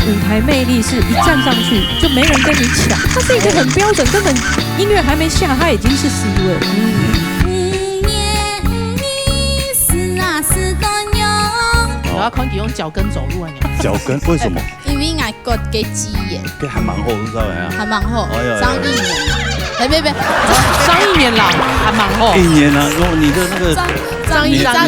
舞台魅力是一站上去就没人跟你抢，它是一个很标准，根本音乐还没下，它已经是 C 位。我要看你用脚跟走路啊！脚跟为什么？因为外国嘅字耶，佢还蛮好，你知道没啊？还蛮好。哎呀，张一年，别，张一年啦，还蛮好。一年啊，如果你的那个张一年啦。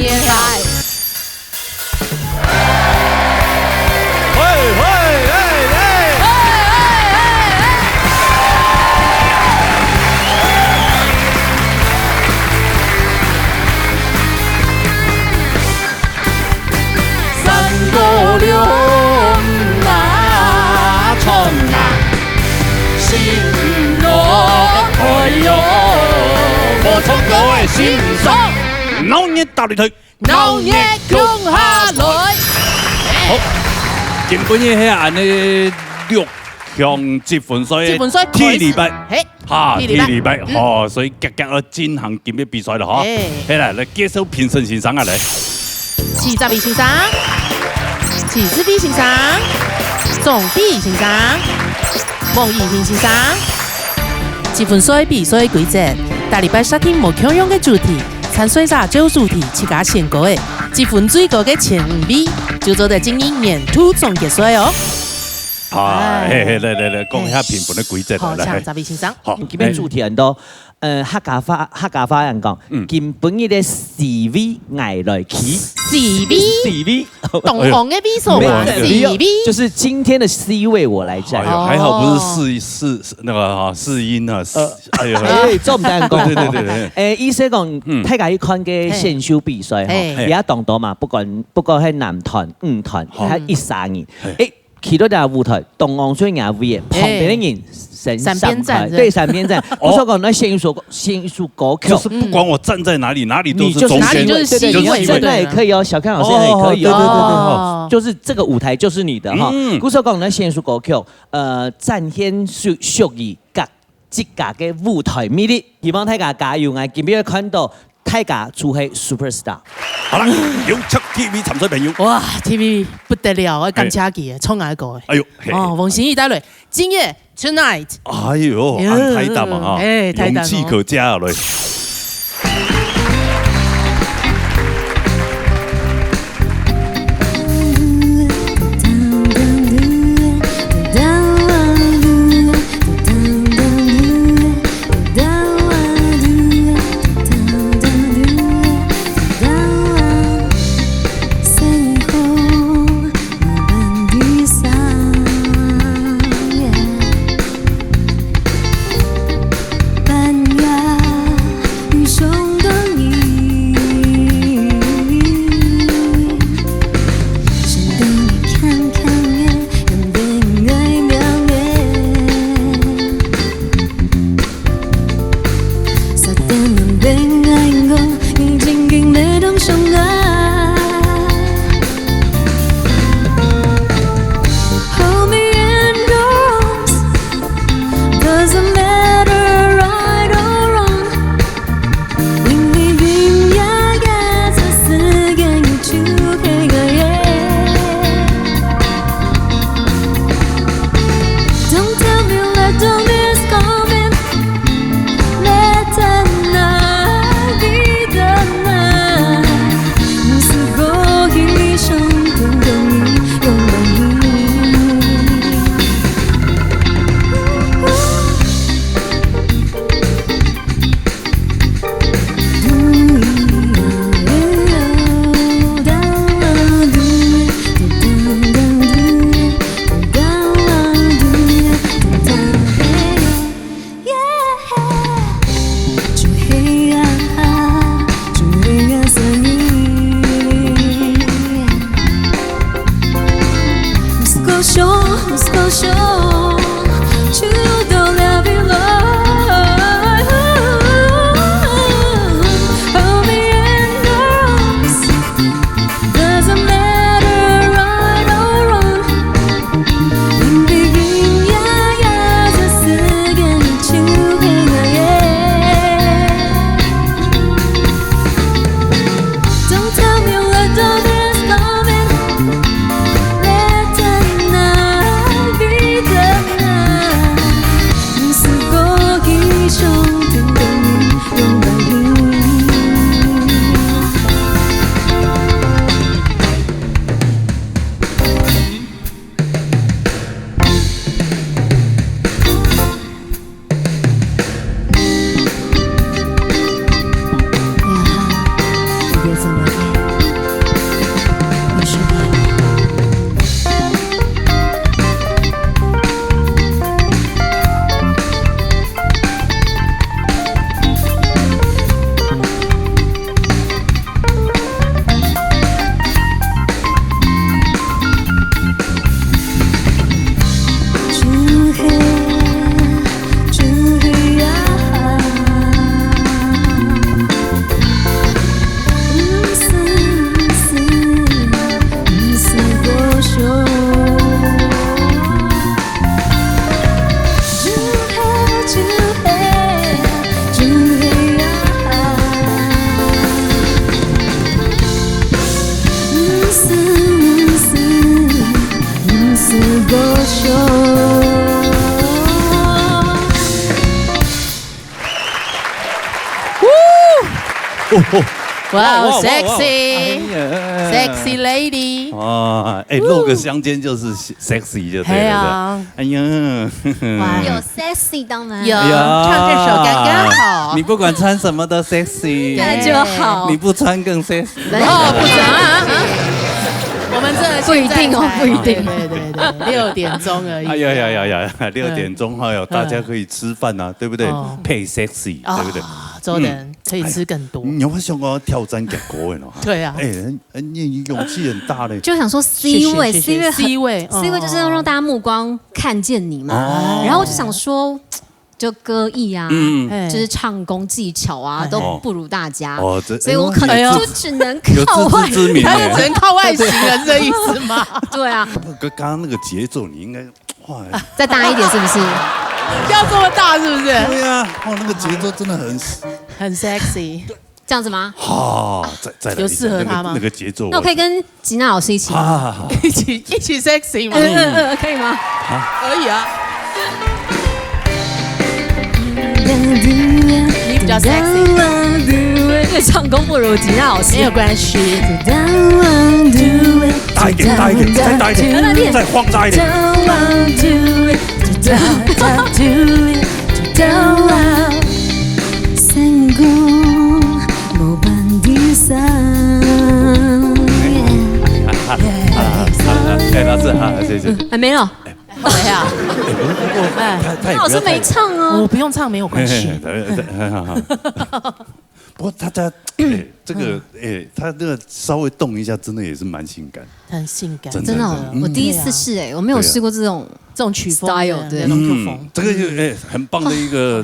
老热打你腿，老热降下來。好，原本嘅係按呢6強積分賽，第禮拜，第禮拜，所以夾夾要進行今日比賽啦，嚇，嚟嚟介紹評審先生啊嚟，齊澤比先生，齊志比先生，總比先生，王怡平先生，積分賽比賽規則，大禮拜3天無強用嘅主題。參賽者就主題7家選高嘅，積分最高嘅前5位就做得今年年度總決賽哦。嚟，講一下評分嘅規則。好，請澤比先生。好，今日主題很多，客家話人講，今本日嘅CV捱來起 CV，同行嘅 V 數啊 ，CV 就是今天的 C 位我來佔。還好不是那個試音啊，做唔得人講。對。意思講，睇下一看嘅選秀比賽，而家當多嘛，不管係男團、女團，係13年，去到條舞台，東昂最亞威，旁邊嘅人。三邊站，對，三邊站。我說講那先一首歌曲，就是不管我站在哪裡，哪裡都是中間，就是 C 位，那也可以哦。小康老師也可以哦。就是這個舞台就是你的哈。我說講那先一首歌曲，展現屬於各自家嘅舞台魅力，希望大家加油啊！今日看到大家出係 superstar。好啦，有出 TV 參賽朋友，哇 ，TV 不得了，我感謝佢，衝下個。哎呦，王心怡帶來今夜 Tonight。哎呦，安太大嘛哈，勇氣可嘉啊！來。哇，sexy lady。哦，露个香肩就是 sexy 就对了。哎呀，有 sexy 当然有，唱这首刚刚好。你不管穿什么都 sexy， 那就好。你不穿更 sexy。哦，不穿。我们这不一定哦，不一定。对，6点钟而已。哎呀，6点钟还有大家可以吃饭啊，对不对？配 sexy， 对不对？周人可以吃更多。你有没有想过挑战结果呢？对啊，你勇气很大嘞。就想说 C 位，C 位就是要让大家目光看见你嘛。然后我就想说。就歌艺啊，就是唱功技巧啊，都不如大家，所以我可能就只能靠外，他就只能靠外形人这意思吗？对啊。刚刚那个节奏，你应该再大一点，是不是？要这么大，是不是？对啊，那个节奏真的很 sexy， 这样子吗？再来有适合他吗？那个节奏，那我可以跟吉娜老师一起，一起 sexy 吗？可以吗？可以啊。你比较 sexy， 因为唱功不如吉娜老师，没有关系。大一点，再大一点，再放大一点。老师好，谢谢。还没有。谁呀？老师没唱啊，我不用唱没有关系。不过他这个他那个稍微动一下，真的也是蛮性感，很性感，真的。我第一次试我没有试过这种曲风 style， 对，这个很棒的一个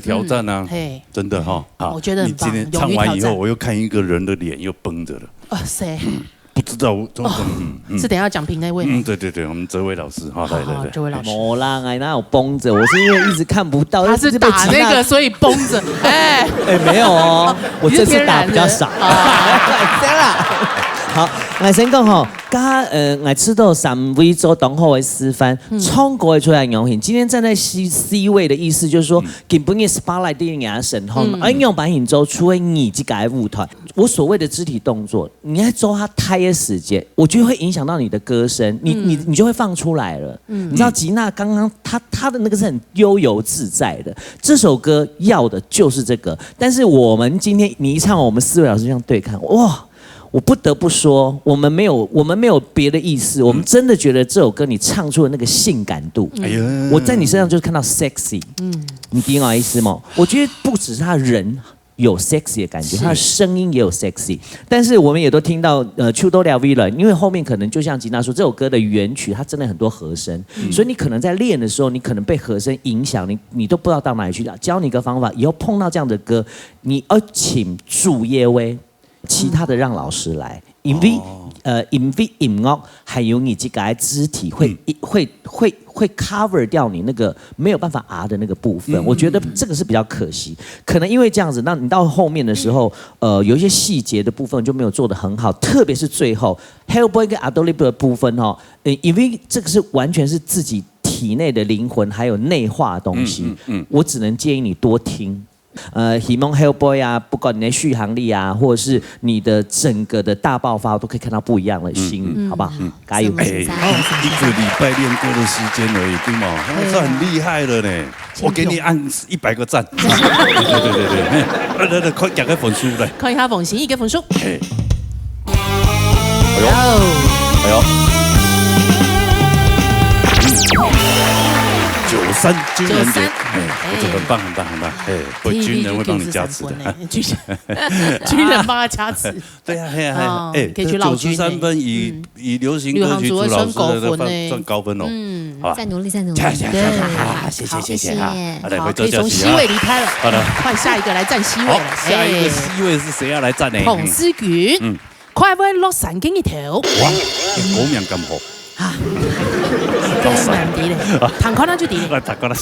挑战啊，真的哈。我觉得很棒。你今天唱完以后，我又看一个人的脸又绷着了。哇塞！不知道，是等一下讲评那位。对，我们这位老师，好，这位老师。没啦，哪有绷着？我是因为一直看不到，他是打那个，所以绷着。没有哦，我这次打比较少。这样啦。好，我先讲吼，我吃到3位做同好的示范，冲过出来用品。今天站在 C 位的意思就是说，根本也 spotlight 第一眼神吼，用把引走出你这个舞团。我所谓的肢体动作，你在做它太的时间，我觉得会影响到你的歌声，你就会放出来了。你知道吉娜刚刚她的那个是很悠游自在的，这首歌要的就是这个。但是我们今天你一唱，我们4位老师这样对看，哇！我不得不说，我们没有别的意思，我们真的觉得这首歌你唱出的那个性感度，我在你身上就是看到 sexy，你懂我意思吗？我觉得不只是他人有 sexy 的感觉，他的声音也有 sexy， 但是我们也都听到秋都了 V 了，因为后面可能就像吉娜说，这首歌的原曲它真的很多和声，所以你可能在练的时候，你可能被和声影响，你都不知道到哪里去。教你一个方法，以后碰到这样的歌，你要请主业位。其他的让老师来，因为音乐还有你这个肢体会 cover 掉你那个没有办法的那个部分，我觉得这个是比较可惜。可能因为这样子，那你到后面的时候，有一些细节的部分就没有做得很好，特别是最后 Hellboy 跟 Adolib 的部分因为这个是完全是自己体内的灵魂还有内化的东西，我只能建议你多听。希望 Hellboy 啊，不管你的续航力啊，或者是你的整个的大爆发，都可以看到不一样的新，好不好？加油！一个礼拜练歌的时间而已，对吗？那是很厉害了呢。我给你按100个赞。对，来，快给个分数来。看一下冯行一个分数。哎呦。93军人节，我觉得很棒，会军人会帮你加持的，军人帮他加持，对呀，可以去老军93分以流行歌曲主老师的算高分哦，好，再努力，谢谢，好，可以从 C 位离开了，好的，换下一个来站 C 位了，下一个 C 位是谁要来站呢？彭思源，快快落神經一條，哇，嗰名咁好。真係難啲咧，彈開啦就啲。彈開啦。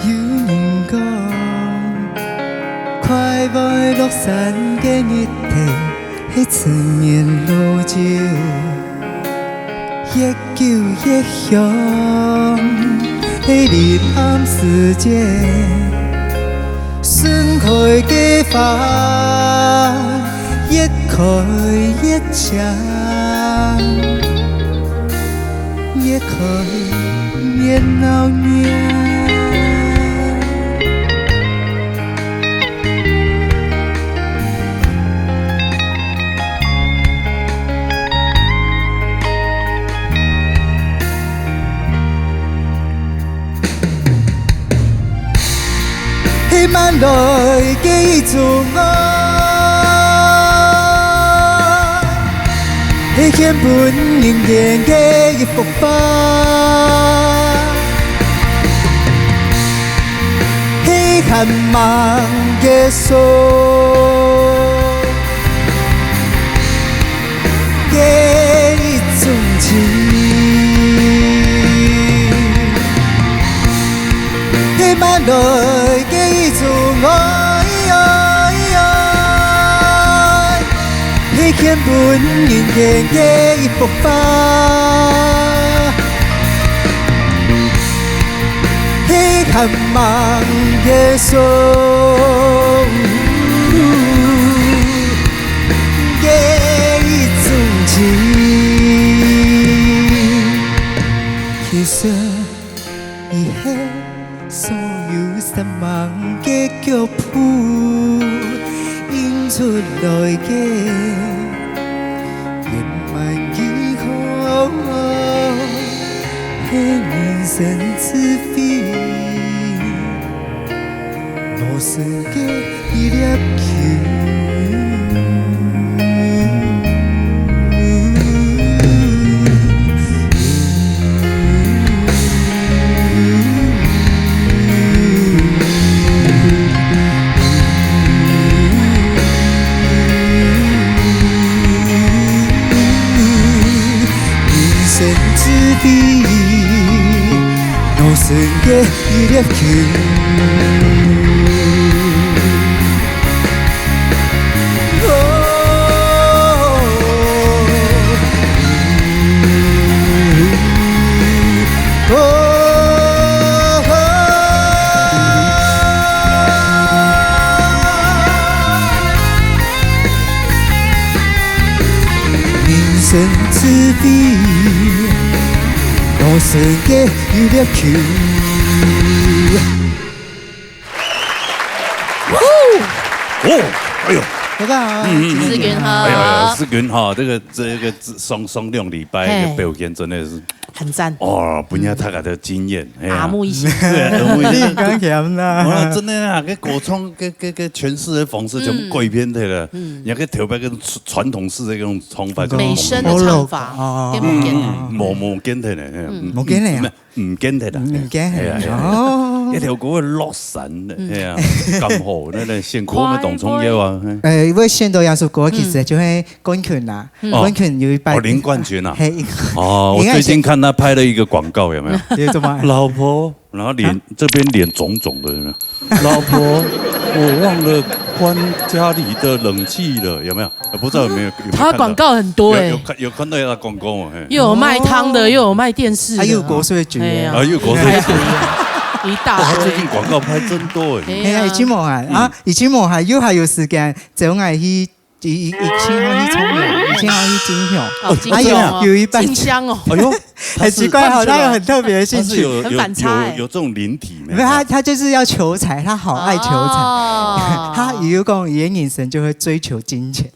要應該山嘅日地，喺前面路照，越叫越香，喺日暗世界，盛开嘅花，越开越香，越开越闹热。希望來記住我，係獻本人間嘅一幅畫，係渴望嘅手，嘅一種情。希望來記住我，係獻本人間嘅一幅畫，係渴望嘅手，嘅一種情。其實已係。所有失望嘅腳步，映出來嘅圓滿以後，係人生之悲，我生嘅一粒球。我生嘅一粒球。人生之悲。我生嘅一粒球。哦，哎呦，大家好，志云好，哎呀，志云哈，这个双2礼拜的表现真的是很赞哦，本人他的经验，耳目一新。你刚强啦，真的啊，个国创个诠释的方式全部改变的了，也个特别跟传统式的那种唱法，美声的唱法，跟不跟冇跟的呢，冇跟你啊，唔跟的啦，唔跟哦，一條嗰個落神係啊，咁好咧，現過咩當中嘢啊？因為現到有首歌其實就係冠軍啦，冠軍有一拜林冠軍啊，係哦，我最近看他拍了一個廣告，有沒有？怎麼？老婆，然後臉這邊臉腫腫的，有沒有？老婆，我忘了關家裡的冷氣了，有沒有？不知道有沒有？他廣告很多哎，有看到他廣告嗎？又有賣湯的，又有賣電視，還有國稅局，還有國稅局。一大堆，最近廣告拍真多哎！係啊，以前冇啊，以前冇係，又還有時間，就愛去以前可去沖涼，以前可去金香，還有一半金香哦，哎呦，很奇怪，好像有很特別的興趣，很反差，有這種靈體沒有？他就是要求財，他好愛求財，他有講眼神就會追求金錢，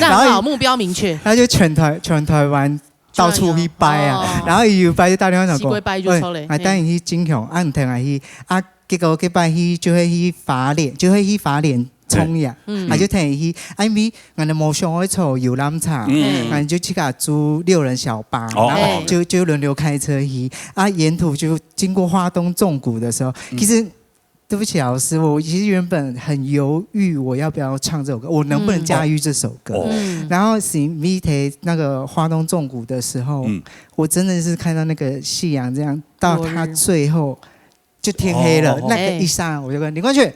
那很好，目標明確，他就全台灣。到處去拜啊，然後要拜就打電話就講，喂，等於去金香，啊唔聽係去，啊結果佢拜去就係去法蓮，就係去法蓮沖涼，啊就聽去，因為我哋冇上去坐遊覽車，我就去架租6人小巴，然後就輪流開車去，啊沿途就經過花東縱谷的時候，其實。對不起，老師，我其實原本很猶豫，我要不要唱這首歌，我能不能駕馭這首歌？然後是 V 那個花東縱谷的時候，我真的是看到那個夕陽這樣，到它最後就天黑了，那個一剎那我就跟林冠軍，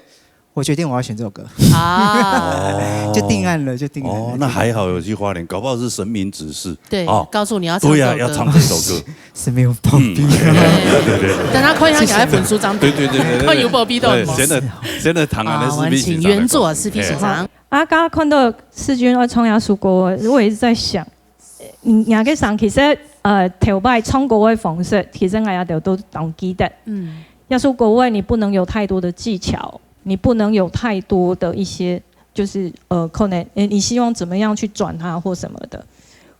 我决定我要选这首歌啊，就定案了，就定案了。哦，那还好有去花莲，搞不好是神明指示。对，告诉你要唱这首歌。对呀，要唱这首歌。是没有暴毙。对。等他快点给他粉书张。对。快有暴毙到。现在唐安的视频请原作视频欣赏。刚刚看到世军要唱亚述国歌，我一直在想，廿幾上其實條拜唱國歌方式，其實我也都當記得。亞述國歌你不能有太多的技巧。你不能有太多的一些，就是可能你希望怎么样去转它或什么的。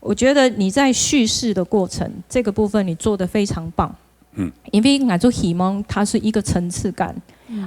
我觉得你在叙事的过程这个部分你做得非常棒。因为我就希望它是一个层次感。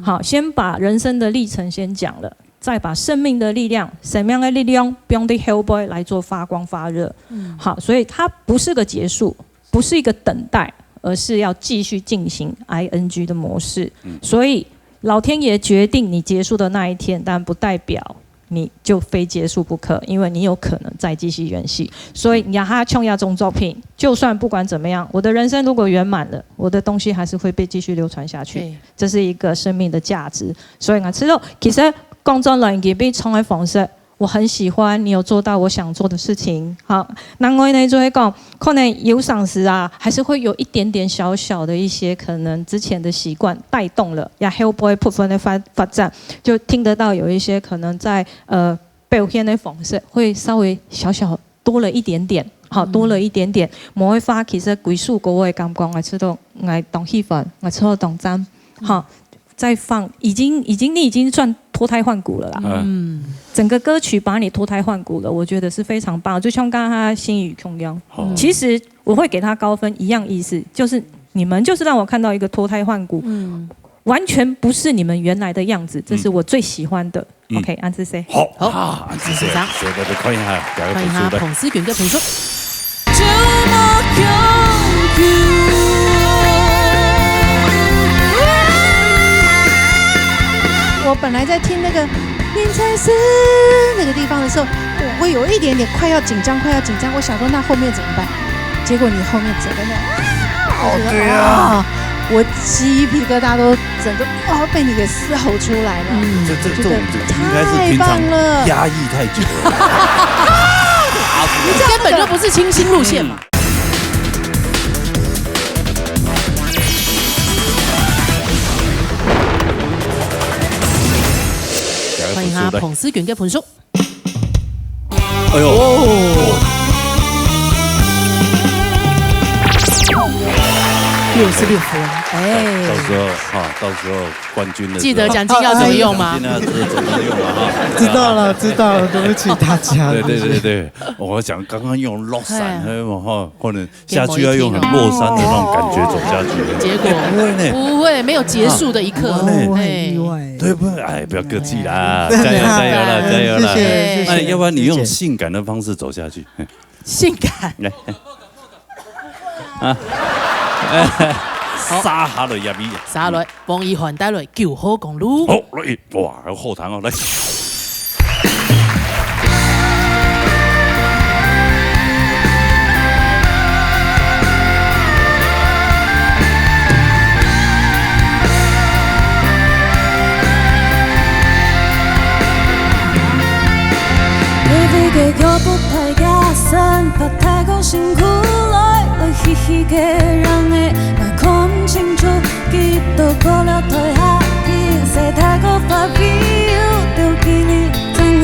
好，先把人生的历程先讲了，再把生命的力量、什么样的力量不用的 Hellboy 来做发光发热。好，所以它不是个结束，不是一个等待，而是要继续进行 ING 的模式。所以。老天爷决定你结束的那一天，但不代表你就非结束不可，因为你有可能再继续演戏。所以你要他创亚种作品，就算不管怎么样，我的人生如果圆满了，我的东西还是会被继续流传下去。这是一个生命的价值。所以我知道，其实工作人員被創嘅方式。我很喜欢你有做到我想做的事情。好，那我呢就会讲，可能有上司啊，还是会有一点点小小的一些可能之前的习惯带动了，也 Hellboy 部分的发展，就听得到有一些可能在表现的方式会稍微小小多了一点点。好，多了一点点。冇會花其實幾數個嘅感覺，我知道我當氣氛，我知道當真。好，再放，你已經算脱胎換骨了啦。整个歌曲把你脱胎换骨了，我觉得是非常棒。就像刚刚他心语同样，其实我会给他高分，一样意思，就是你们就是让我看到一个脱胎换骨，完全不是你们原来的样子，这是我最喜欢的。OK， 安之 C， 好，安之 C， 所以大家看一下，看一下彭思源嘅评述。我本来在听那个。念才是那个地方的时候，我会有一点点快要紧张。我想说那后面怎么办？结果你后面整个那，对啊，我鸡皮疙瘩都整个被你给嘶吼出来了。这种应该是平常压抑太久了。你根本就不是清新路线嘛。欢迎他彭思源嘅盤叔。哎呦，66分，到时候冠军的记得奖金要怎么用吗？奖金要怎么用啊？知道了，对不起大家。对，我想刚刚用落伞，或者下去要用很落山的那种感觉走下去。结果不会，没有结束的一刻。意外。对不？哎，不要客气啦，加油了！那要不然你用性感的方式走下去。性感。啊！沙下來入面，沙來，王一涵帶來叫好公路。好，來，哇，有後彈哦，來。嘅腳步太加深，怕太過辛苦來嘻嘻嘅讓你我看唔清楚，幾多過了台下邊，誰太過發飆，丟記你真係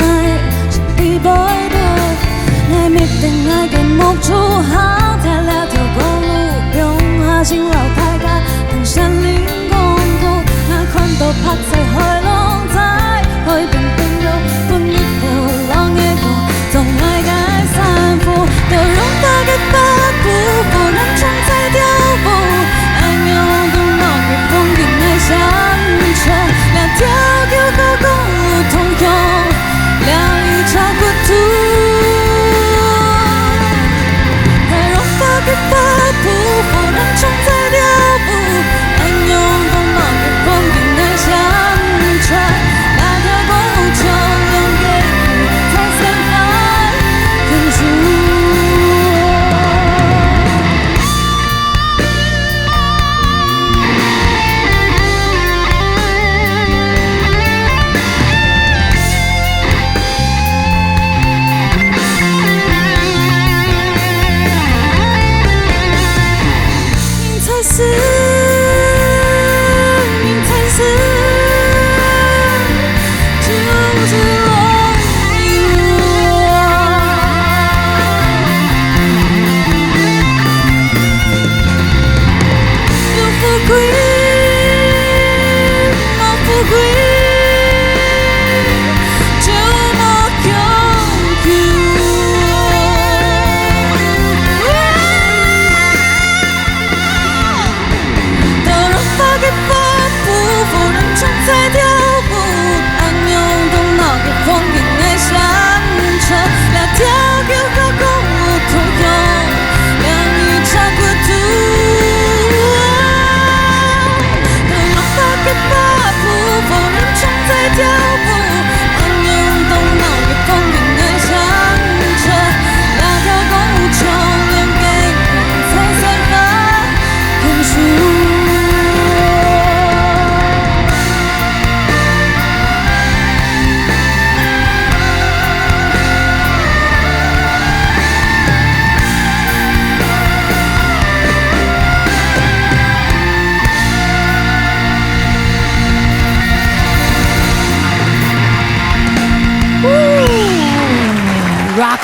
是地бой的，愛滅定愛嘅目標，好在兩條公路，用下前老太家同山林共舞，那看到拍在海浪在海邊變到半一條浪嘅歌。總愛該散步，都融化嘅發布，不能裝載掉步。愛霓虹燈冒嘅風景愛相處，兩條舊高公路通用，兩一場孤獨。太融化嘅發布，不能裝載掉步。愛霓虹燈冒嘅風景愛相處。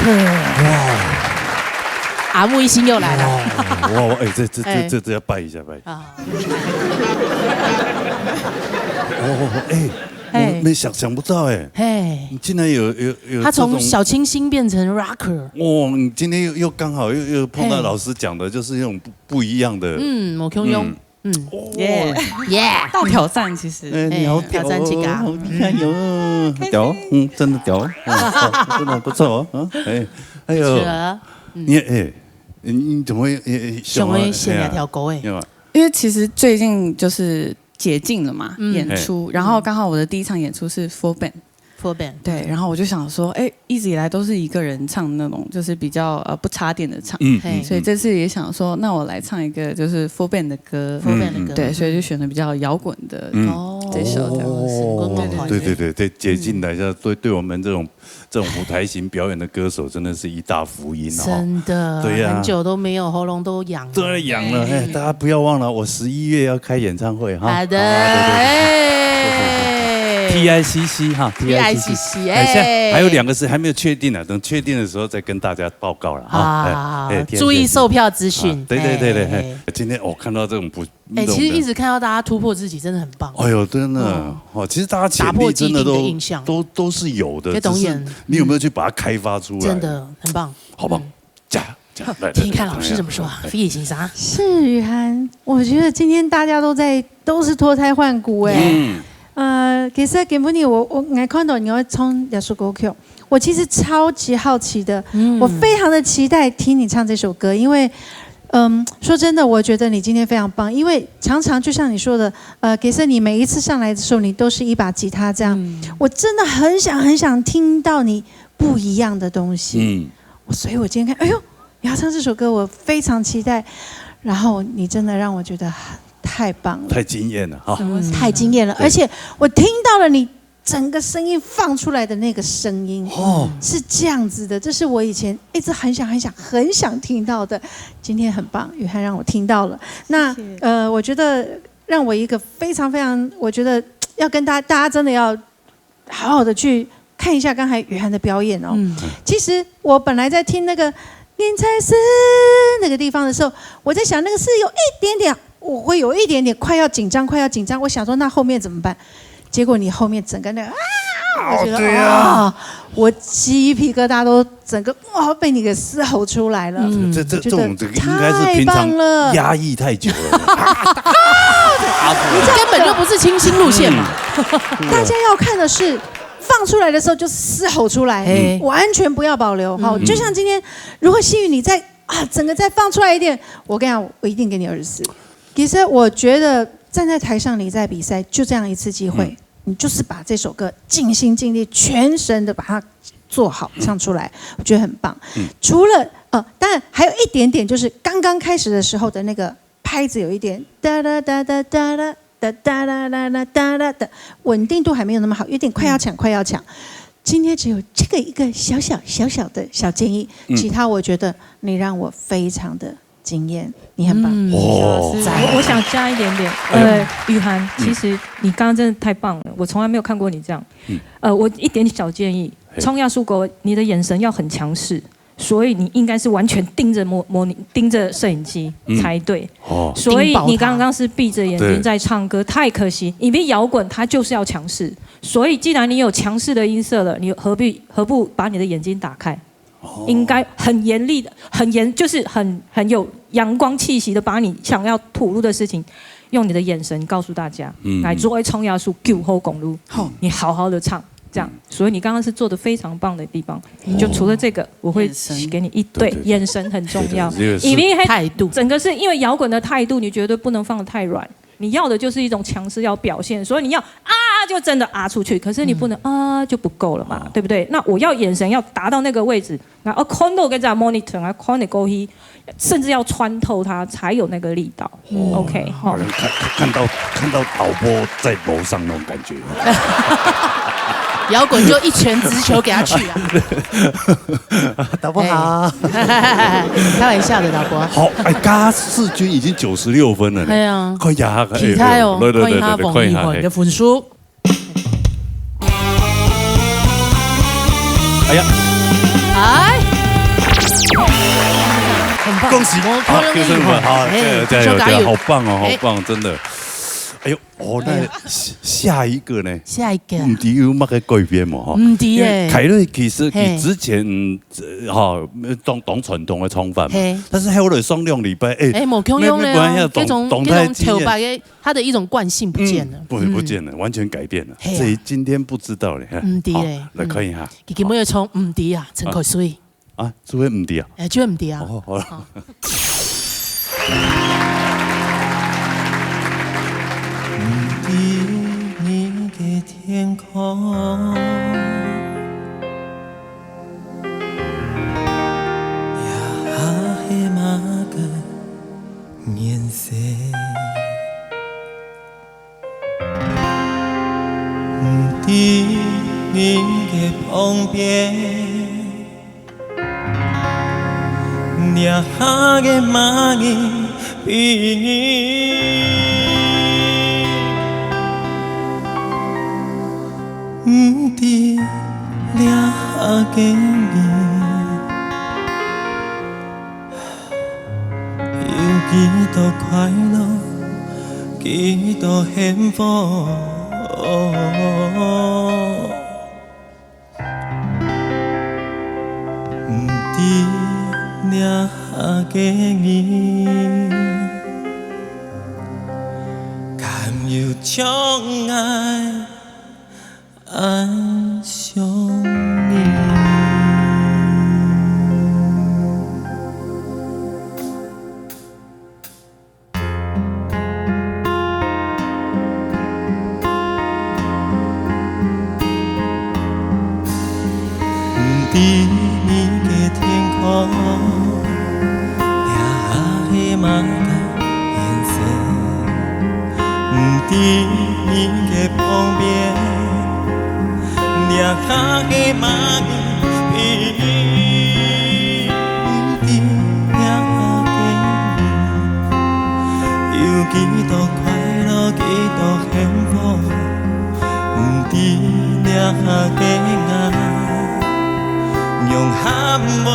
哇！阿木一心又来了。哇！哎，这要拜一下。啊。我没想不到你竟然有他从小清新变成 rocker。你今天又刚好又碰到老师讲的，就是那种不一样的。我空庸。耶，大挑战其实。你好挑战几个？好厉害哟，屌，真的屌，真的不错哦。还有，你怎么会想会写两条狗因为其实最近就是解禁了嘛，演出，然后刚好我的第一场演出是 full band，对，然后我就想说，一直以来都是一个人唱那种，就是比较不插电的唱，所以这次也想说，那我来唱一个就是 full band 的歌，对，所以就选了比较摇滚的这首这样子。对，解禁来一下，对我们这种舞台型表演的歌手，真的是一大福音哦。真的，对呀，很久都没有，喉咙都痒了。对，痒了。大家不要忘了，我11月要开演唱会哈。好的。TICC 哈 ，TICC 现在还有2个是还没有确定呢，等确定的时候再跟大家报告了哈。注意售票资讯。对，今天我看到这种其实一直看到大家突破自己，真的很棒。哎呦，真的其实大家潜力真的都是有的，只是你有没有去把它开发出来？真的很棒，好棒，加油！听看老师怎么说啊？飞野行啥？是雨涵，我觉得今天大家都是脱胎换骨其实根本我看到你要唱这首歌曲，我其实超级好奇的，我非常的期待听你唱这首歌，因为说真的，我觉得你今天非常棒，因为常常就像你说的，其实你每一次上来的时候，你都是一把吉他这样，我真的很想听到你不一样的东西，所以我今天看，哎呦，你要唱这首歌，我非常期待，然后你真的让我觉得太棒了，太惊艳了哈，太惊艳了！而且我听到了你整个声音放出来的那个声音，是这样子的，这是我以前一直很想听到的。今天很棒，雨涵让我听到了。那我觉得让我一个非常，我觉得要跟大家真的要好好的去看一下刚才雨涵的表演哦。其实我本来在听那个念才是那个地方的时候，我在想那个是有一点点。我会有一点点快要紧张，我想说那后面怎么办？结果你后面整个那个我觉得我鸡皮疙瘩都整个被你给嘶吼出来了。这种应该是平常压抑太久了。你根本就不是清新路线嘛。大家要看的是放出来的时候就嘶吼出来，完全不要保留。好，就像今天，如果幸运你再整个再放出来一点，我跟你讲，我一定给你24。其实我觉得站在台上你在比赛，就这样一次机会，你就是把这首歌尽心尽力、全神的把它做好唱出来，我觉得很棒。除了当然还有一点点，就是刚刚开始的时候的那个拍子有一点哒哒哒哒哒哒哒哒哒哒哒哒的稳定度还没有那么好，有点快要抢。今天只有这个一个小小的小建议，其他我觉得你让我非常的惊艳，你很棒。我想加一点点。雨涵，其实你刚刚真的太棒了，我从来没有看过你这样。我一点小建议，冲亚树狗，你的眼神要很强势，所以你应该是完全盯着摄影机才对。所以你刚刚是闭着眼睛在唱歌，太可惜。因为摇滚它就是要强势，所以既然你有强势的音色了，你何不把你的眼睛打开？应该很严厉的，就是很有阳光气息的，把你想要吐露的事情，用你的眼神告诉大家，来作为冲亚树救后公路，你好好的唱，这样。所以你刚刚是做的非常棒的地方。就除了这个，我会给你对眼神很重要，因为态度，整个是因为摇滚的态度，你绝对不能放得太软。你要的就是一种强势要表现，所以你要就真的出去，可是你不能就不够了嘛，对不对？那我要眼神要达到那个位置，然后看到跟这 monitor 啊，看你勾一，甚至要穿透它才有那个力道。OK， 看到导播在楼上那种感觉。摇滚就一拳直球给他去导播好，开玩笑的导播。好，加世军已经96分了呢。对啊，快压下，期待哦，欢迎他冯一焕的分数。哎呀，很棒，恭喜！好，救生员，好，加油，加油，好棒哦，好棒，真的。哎呦，哦，那下一个呢？下一个，唔知有乜嘅改變嘛？唔知誒。凱瑞其實佢之前當傳統嘅創辦嘛，但是後來上兩禮拜，冇強用咧，這種跳白嘅，它的一種慣性不見了，不見了，完全改變了。所以今天不知道咧，唔知咧，來看一下。佢根本要從唔知啊，陳口水。啊，做咩唔知啊？做咩唔知啊？好啦。你的天空，也係馬嘅顏色，在你的旁邊，也係馬嘅比你。唔知了解你，有幾多快樂，幾多幸福。唔知了解你，敢有將愛愛上你。在你的天空，也係馬嘅顏色，在你的旁邊。也係馬嘅比你，也係你，有幾多快樂，幾多幸福，唔知了解愛，用含淚。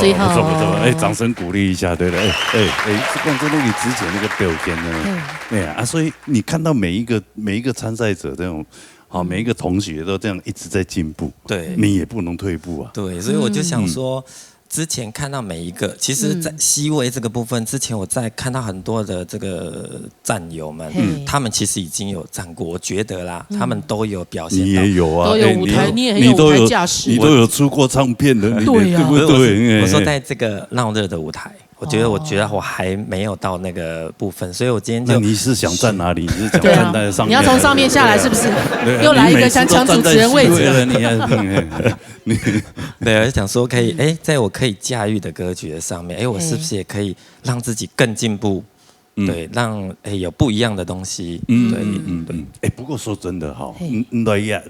不错不错，掌声鼓励一下，对的，是光这录你之前那个表现呢，对所以你看到每一个参赛者这种，每一个同学都这样一直在进步，对，你也不能退步啊，对，所以我就想说。之前看到每一个，其实，在C位这个部分，之前我在看到很多的这个战友们，他们其实已经有站过，我觉得啦，他们都有表现到。你也有啊，都有舞台，你也很有舞台架势，你都有出过唱片的，对呀，对不对？我说在这个闹热的舞台。我觉得我还没有到那个部分，所以我今天就。那你是想站哪里？你是想站在上面？你要从上面下来是不是？又来一个想抢主持人位置了？你对，我就想说可以，在我可以驾驭的歌曲的上面，我是不是也可以让自己更进步？对，让有不一样的东西。对。不过说真的哈，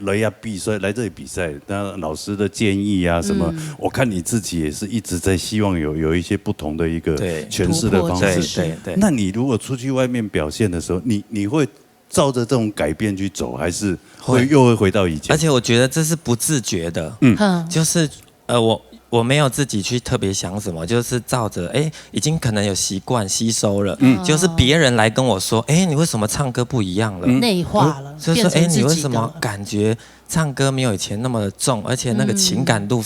来比赛，来这里比赛，那老师的建议啊什么，我看你自己也是一直在希望有一些不同的一个诠释的方式。对。那你如果出去外面表现的时候，你会照着这种改变去走，还是又会回到以前？而且我觉得这是不自觉的。就是我没有自己去特别想什么，就是照着已经可能有习惯吸收了，就是别人来跟我说，你为什么唱歌不一样了？内化了，就是说，你为什么感觉唱歌没有以前那么重，而且那个情感度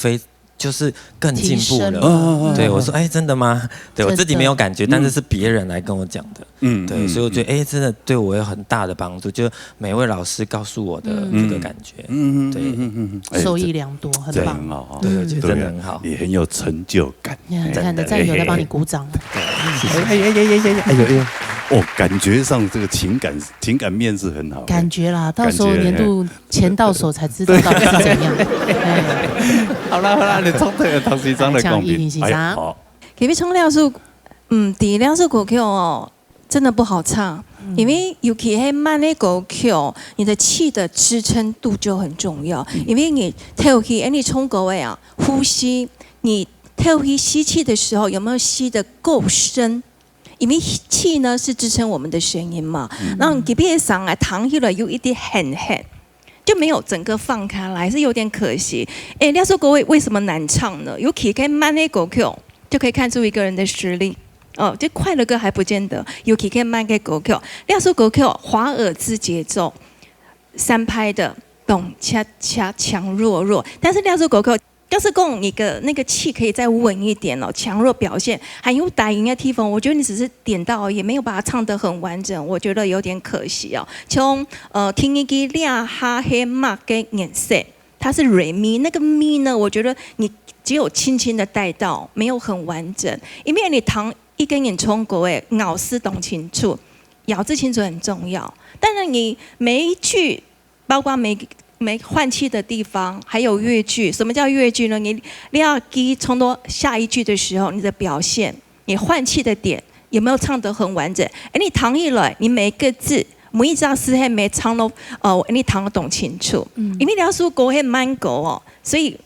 就是更进步了。对，我说，哎，真的吗？对我自己没有感觉，但是是别人来跟我讲的。对，所以我觉得，哎，真的对我有很大的帮助，就每位老师告诉我的这个感觉，对，受益良多，很棒，很好，对，我觉得真的很好，也很有成就感。你看的战友在帮你鼓掌，哦，感觉上这个情感面是很好，感觉啦，到时候年度钱到手才知道到底是怎样。好啦，你唱对了，唐西章的公平。好，给别唱廖树，第两首歌曲哦，真的不好唱，因为尤其是慢的歌曲，你的气的支撑度就很重要，因为你透气，你从各位啊呼吸，你透气吸气的时候有没有吸得够深？因为气呢是支撑我们的声音嘛，那给别上来躺起来有一点很，就没有整个放开来，是有点可惜。廖首歌为什么难唱呢？尤其可以慢的歌曲，就可以看出一个人的实力。哦，就快的歌还不见得，尤其可以慢的歌曲。廖首歌曲华尔兹节奏，3拍的，咚恰恰强弱弱，但是廖首歌曲。要是讲你的那个气可以再稳一点哦，强弱表现还有打赢的地方，我觉得你只是点到而已，没有把它唱得很完整，我觉得有点可惜哦。从听一个亮哈黑马跟颜色，它是瑞咪，那个咪呢，我觉得你只有轻轻的带到，没有很完整，因为你弹一根眼冲过诶，咬字懂清楚，咬字清楚很重要。但是你每一句，包括没换气的地方，还有乐句。什么叫乐句呢？你要冲到下一句的时候，你的表现，你换气的点有没有唱得很完整？你弹一来，你每一个字，每一张诗还没唱到，你弹得懂清楚。因为廖树歌很慢歌哦，所以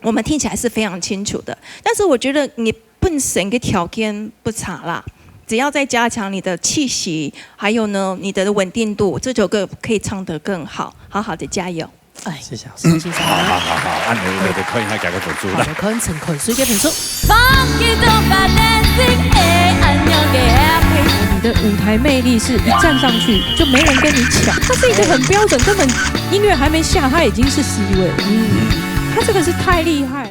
我们听起来是非常清楚的。但是我觉得你本身的条件不差啦。只要再加强你的气息，还有呢你的稳定度，这首歌可以唱得更好，好好的加油！哎，谢谢老师，好，按你的可以还加个分数啦。好，可以乘可以随便分数。你的舞台魅力是一站上去就没人跟你抢，它是一个很标准，根本音乐还没下，它已经是 C 位，它这个是太厉害。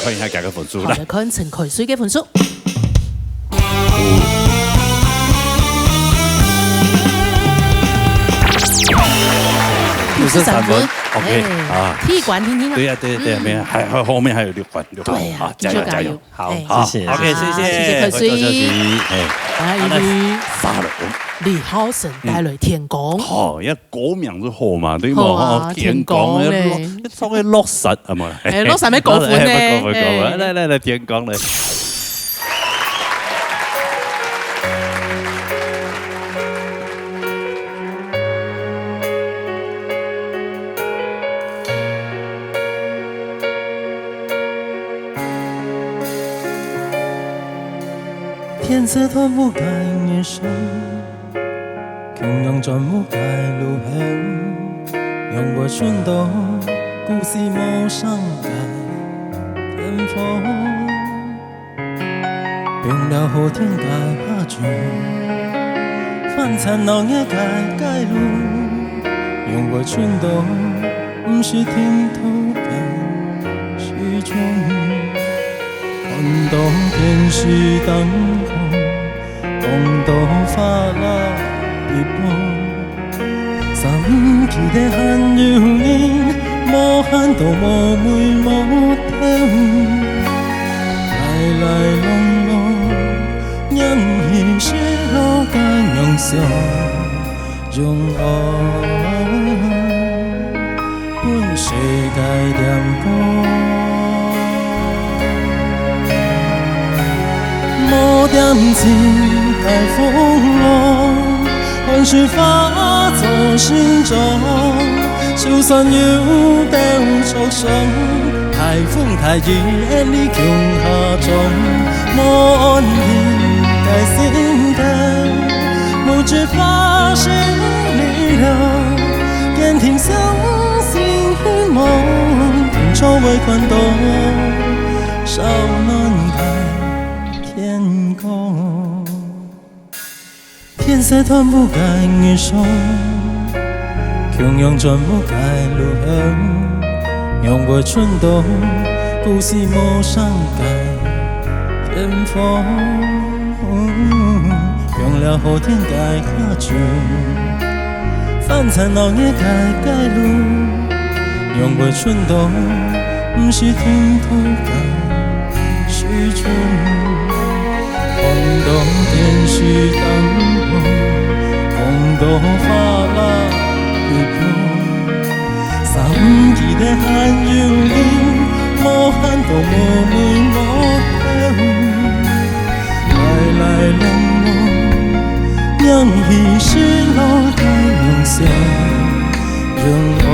可以还加个分数啦。好的，可以乘可以随便分数。63分 ，OK 啊，踢馆听听啊。对呀，没有，还后面还有6环，好，加油，好，谢谢 ，OK，谢谢可随，哎，杀了李浩神帶來天光，哦，一歌名都好嘛，對嘛，天光咧，一首嘅落實係咪？誒，落實咩歌款咧？來，天光嚟。天色拖不開年少，強陽盡不解路向，讓我轉到故事無上的天風，變了後天界下轉，凡塵鬧也街路，讓我轉到不是天土的始終。看到天是燈紅，講到花落別夢，心記得很遙遠，無限度無眉無聽，來濃濃，因而失落的陽光，讓我本世界點歌。無點情太風浪，看雪化作心中，就算有掉受傷，颱風太熱你強下中，無安定的心疼，無知發現力量，堅定相信希望，天窗微寬動，少難看天空，天建设全部该遇上，穷用全部该如何？用过春冬，故事无伤该天风，用了后天该下注，饭菜老也该改路，用过春冬，不是天土该虚出。红豆天时当红，红豆花啦又飘。三季的寒又冷，无寒都无梅无飘。来来冷漠，让彼失落的梦想，让我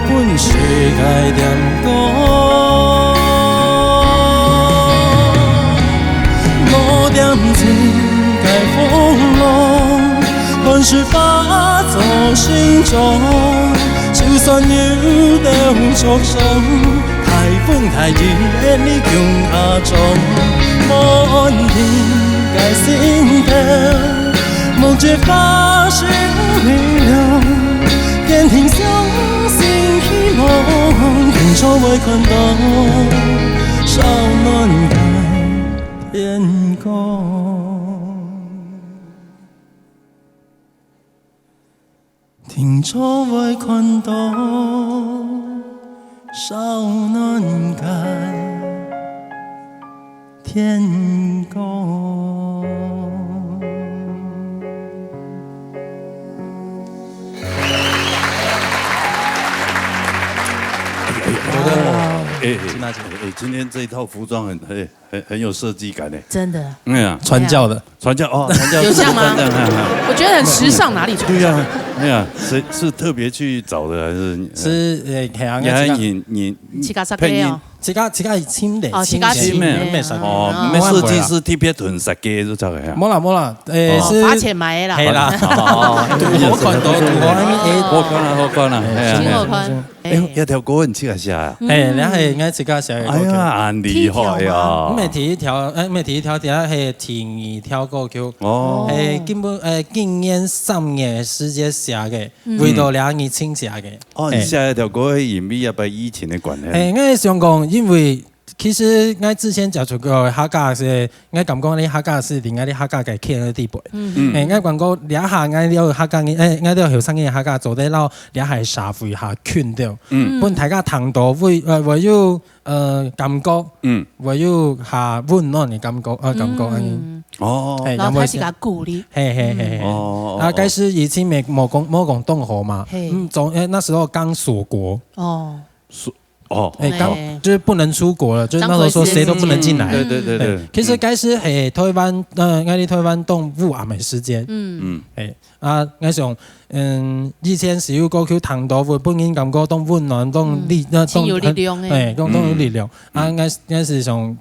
本世界点歌。我点情该风浪，本是化作心中。就算遇到挫伤，台风台雨你强下撞，我安定该心跳，梦觉发生力量，坚定相信希望，天初未看到少暖感。天光，天初未看到少暖感天光。今天这一套服装很有设计感呢，真的。传教的，传教哦，传教有像吗？我觉得很时尚，哪里传教？对呀，是特别去找的还是？你配音哦。自家簽嚟，自家簽咩實哦，咩設計師 TP 屯實嘅都就係啊。冇啦，是花錢買啦。係啦，我看到我講啦，挺好看。一條歌你試下啊？你係啱自家寫嘅。哎呀，厲害啊！咩第一條底下係田兒跳歌曲，係根本經驗3年時間寫嘅，為到2年請寫嘅。哦，你寫一條歌係因為不以前的關係？我想講。因為其實我之前接觸過客家是，我感覺你客家是點解啲客家嘅傾嘅地步？我感覺兩下我有客家嘅，我都有後生嘅客家做得撈，兩下社會下圈掉。本大家談到為要感覺，為要下溫暖嘅感覺哦，然後開始給他鼓勵。哦，該是以前沒講動河嘛，那時候剛鎖國。剛就是不能出國了，就是那時候說誰都不能進來。對。其實該是台灣，我台灣動物阿美時間。我想，以前是有歌曲談到會本應感覺動溫暖，情有力量誒。動有力量。我是想，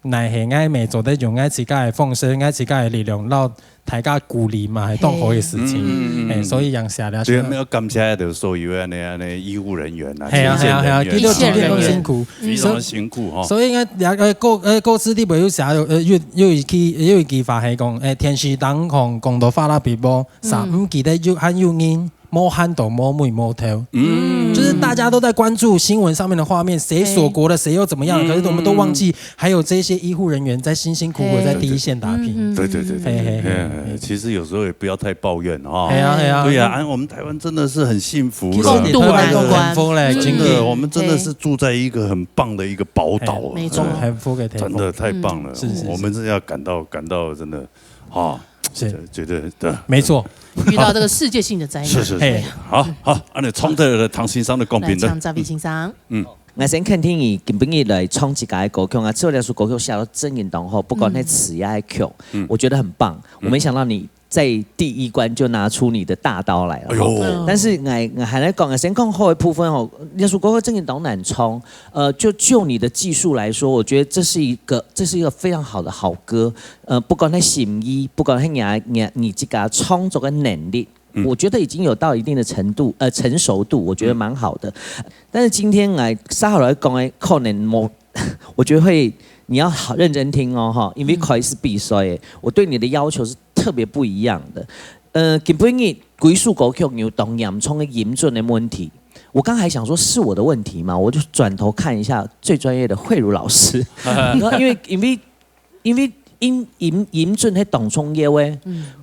乃係我未做得用我自家嘅方式，我自家嘅力量，讓大家鼓勵嘛，係當好嘅事情。所以讓下嚟。對，要感謝到所有嘅醫護人員啊，係啊，佢哋都辛苦，非常辛苦哈。所以我歌詞啲袂有寫，有一句話係講，天時當紅，講到發啦別波，3記得有喊有音。摸hand都摸妹摸頭，就是大家都在關注新聞上面的畫面，誰鎖國了，誰又怎麼樣？可是我們都忘記，還有這些醫護人員在辛辛苦苦在第一線打拼。對，其實有時候也不要太抱怨啊。對呀，我們台灣真的是很幸福了，共度難關。真的，我們真的是住在一個很棒的一個寶島，沒錯，真的太棒了。我們真的要感到真的啊。覺得對，沒錯，遇到這個世界性的災難，是，好，按你創的唐先生的公平的，唱趙先生，我先肯定伊根本伊來創一個歌曲啊，這兩首歌曲寫到真言當後，不管係詞也係曲，我覺得很棒。我沒想到你在第一關就拿出你的大刀來了，但是我還來講，先講後一部分哦，那首歌曲真言當難衝，就你的技術來說，我覺得這是一個非常好的好歌，不管係心意，不管係你這個創作的能力。我覺得已經有到一定的程度，成熟度，我覺得蠻好的。但是今天來沙好來講，可能我覺得會你要好认真听哦哈，因为可以是必须的，我对你的要求是特别不一样的。基本上几首歌曲有同严重的音准的问题。我刚还想说是我的问题嘛，我就转头看一下最专业的慧茹老师，因为音准是董聪业喂，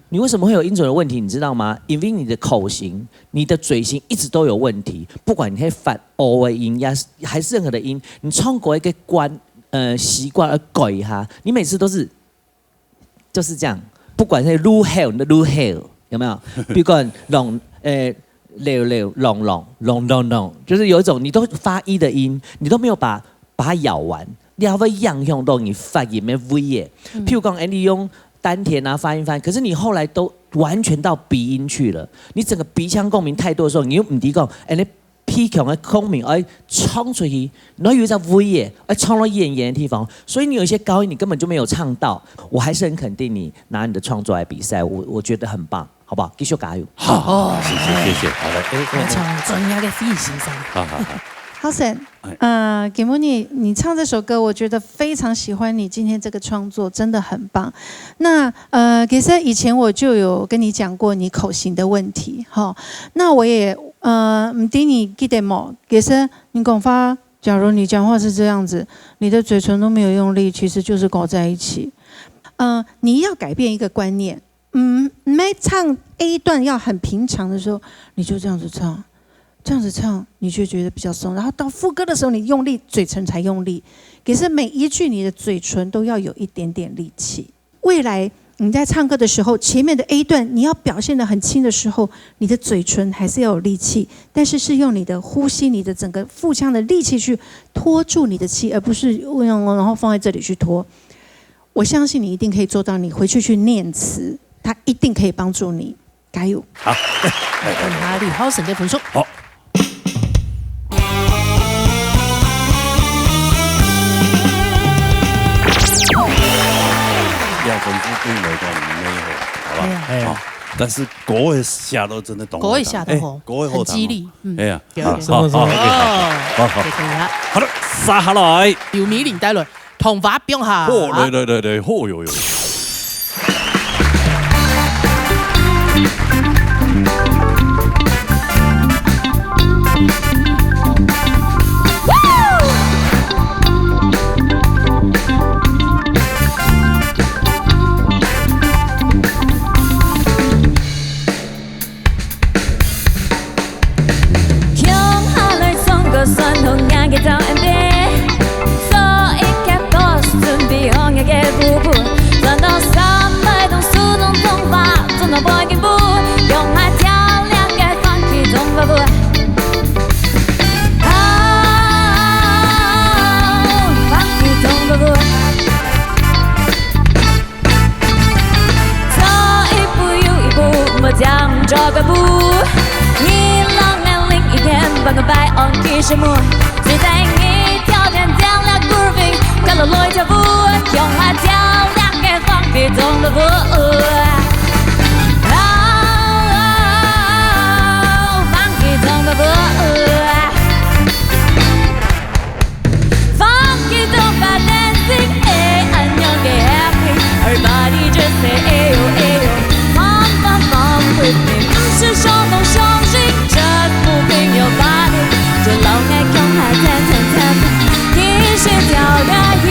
你为什么会有音准的问题？你知道吗？因为你的口型、你的嘴型一直都有问题，不管你会发 O 的音呀，还是任何的音，你唱过一个习惯而改一下，你每次都是就是这样，不管是撸 hell 的撸 hell 有没有？比如讲龙溜龙，就是有一种你都发一的音，你都没有把它咬完，你还会样用到你发音的 V 耶。譬如讲，你用丹田啊发音，可是你后来都完全到鼻音去了，你整个鼻腔共鸣太多的时候，你又唔知讲，你鼻腔的共鸣而冲出去，然后有一只 V 耶，而冲到咽炎的地方，所以你有一些高音你根本就没有唱到。我还是很肯定你拿你的创作来比赛，我觉得很棒。好不好？继续加油！好，谢谢，好嘞。我唱专业的费先生。好神，给莫你唱这首歌，我觉得非常喜欢你今天这个创作，真的很棒。那其实以前我就有跟你讲过你口型的问题，哈。那我也唔知你记得冇？其实你讲话，假如你讲话是这样子，你的嘴唇都没有用力，其实就是搞在一起。你要改变一个观念。没唱 A 段要很平常的时候，你就这样子唱，你就觉得比较松。然后到副歌的时候，你用力，嘴唇才用力。可是每一句你的嘴唇都要有一点点力气。未来你在唱歌的时候，前面的 A 段你要表现得很轻的时候，你的嘴唇还是要有力气，但是是用你的呼吸、你的整个腹腔的力气去拖住你的气，而不是然后放在这里去拖。我相信你一定可以做到，你回去念词。他一定可以帮助你，加油！好，问他李浩省的分数。好。要分数对我讲没有，好吧？哎呀，但是国外下都真的懂，国外下都好，国外好，很激励。哎呀，好，好的，撒下来。有米领带轮，同法并下。哦，对，哦哟。这个步，你浪漫另一天，半个白昂提什么？谁在你条件掉了 grooving， 看了落一条步，用来较量给放屁中的步。放屁中的步。Funky don't bad dancing, hey, and you'll get happy. Everybody just say ayo ayo.Fun with me， 不是说动手心 ，just moving your body， 就老爱空海tan，一些调的音。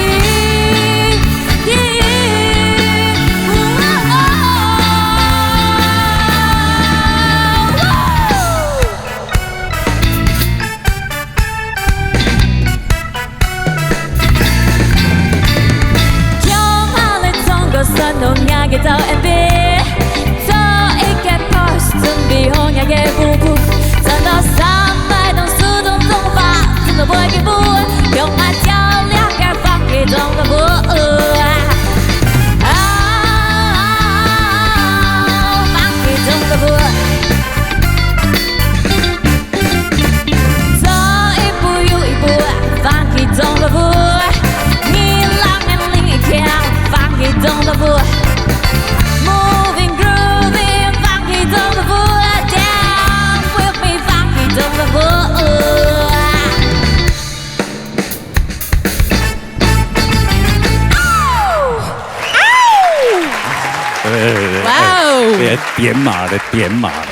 用马来通过酸痛压给到 MB。准备好呀嘅步步，站到300栋速度中法，真的不会给步，用爱较量嘅放屁中的步。放屁中的步，走一步又一步，放屁中的步，你浪漫另一条，放屁中的步。Moving grooving， 放屁中的步。哇哦，点马的点马的，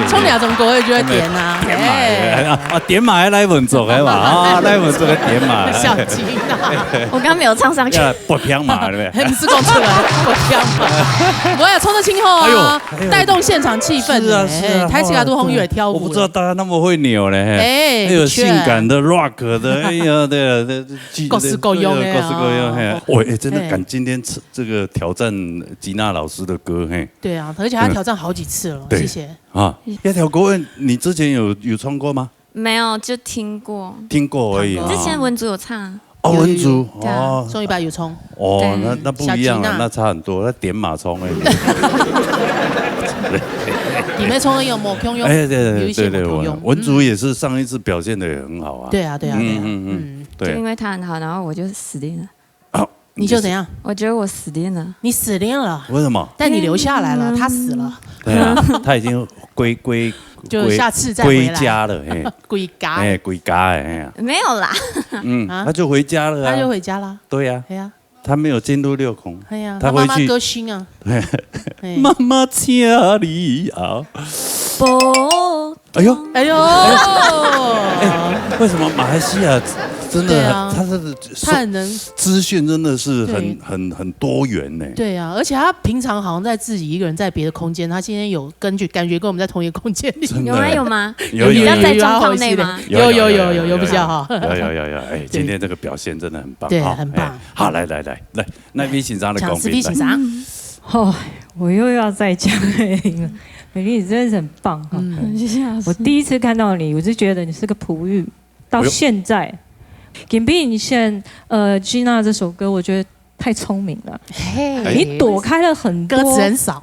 冲2种国语就会点啊，点马点马还来文族的嘛，来文族的点马，小金啊，我刚刚没有唱上去，不偏马对不对？不是讲出来，不偏马，我也冲着清后啊，带动现场气氛，是啊，台起来都红雨跳舞，我不知道大家那么会扭嘞，还有性感的 rock 的，哎呀，对，各式各样的，各式各样，我真的敢今天这个挑战吉娜老师的歌，嘿，对啊，而且他挑战好几次了，谢谢啊。那条歌你之前有唱过吗？没有，就听过而已。之前文竹有唱。哦，文竹哦，送100有葱哦，那不一样了，那差很多，那点马葱而已。你没葱有抹空用，哎，对，文竹也是上一次表现的也很好啊。对啊，对，就因为他很好，然后我就死定了。你就怎样？我觉得我死定了。你死定了？为什么？但你留下来了，他死了。对啊，他已经归就下次再回来归家了，归家，归家哎，没有啦，他就回家了，他就回家了，对呀，他没有进入6空，他妈妈歌星啊，妈妈家里啊，哎呦，为什么马来西亚真的他很能资讯真的是很多元呢？对啊，而且他平常好像在自己一个人在别的空间，他今天有感觉跟我们在同一个空间里，有吗？有在状况内吗？有比较好，有，哎，今天这个表现真的很棒，对，很棒。好，来，那边欣赏的公平，我又要再讲美玲，美玲你真的是很棒哈！我第一次看到你，我就觉得你是个璞玉，到现在。金碧，你选Gina 这首歌，我觉得太聪明了。你躲开了很多歌词很少，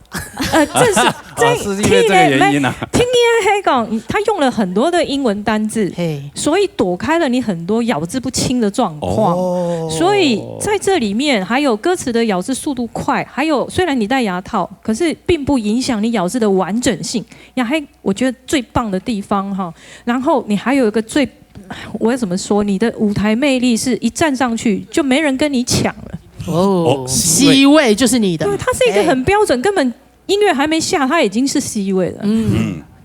这是因为这个原因啊。听音乐黑讲，他用了很多的英文单字，所以躲开了你很多咬字不清的状况。所以在这里面还有歌词的咬字速度快，还有虽然你戴牙套，可是并不影响你咬字的完整性。我觉得最棒的地方哈，然后你还有一个我要怎么说？你的舞台魅力是一站上去就没人跟你抢了。C 位就是你的。对，它是一个很标准，根本音乐还没下，它已经是 C 位了。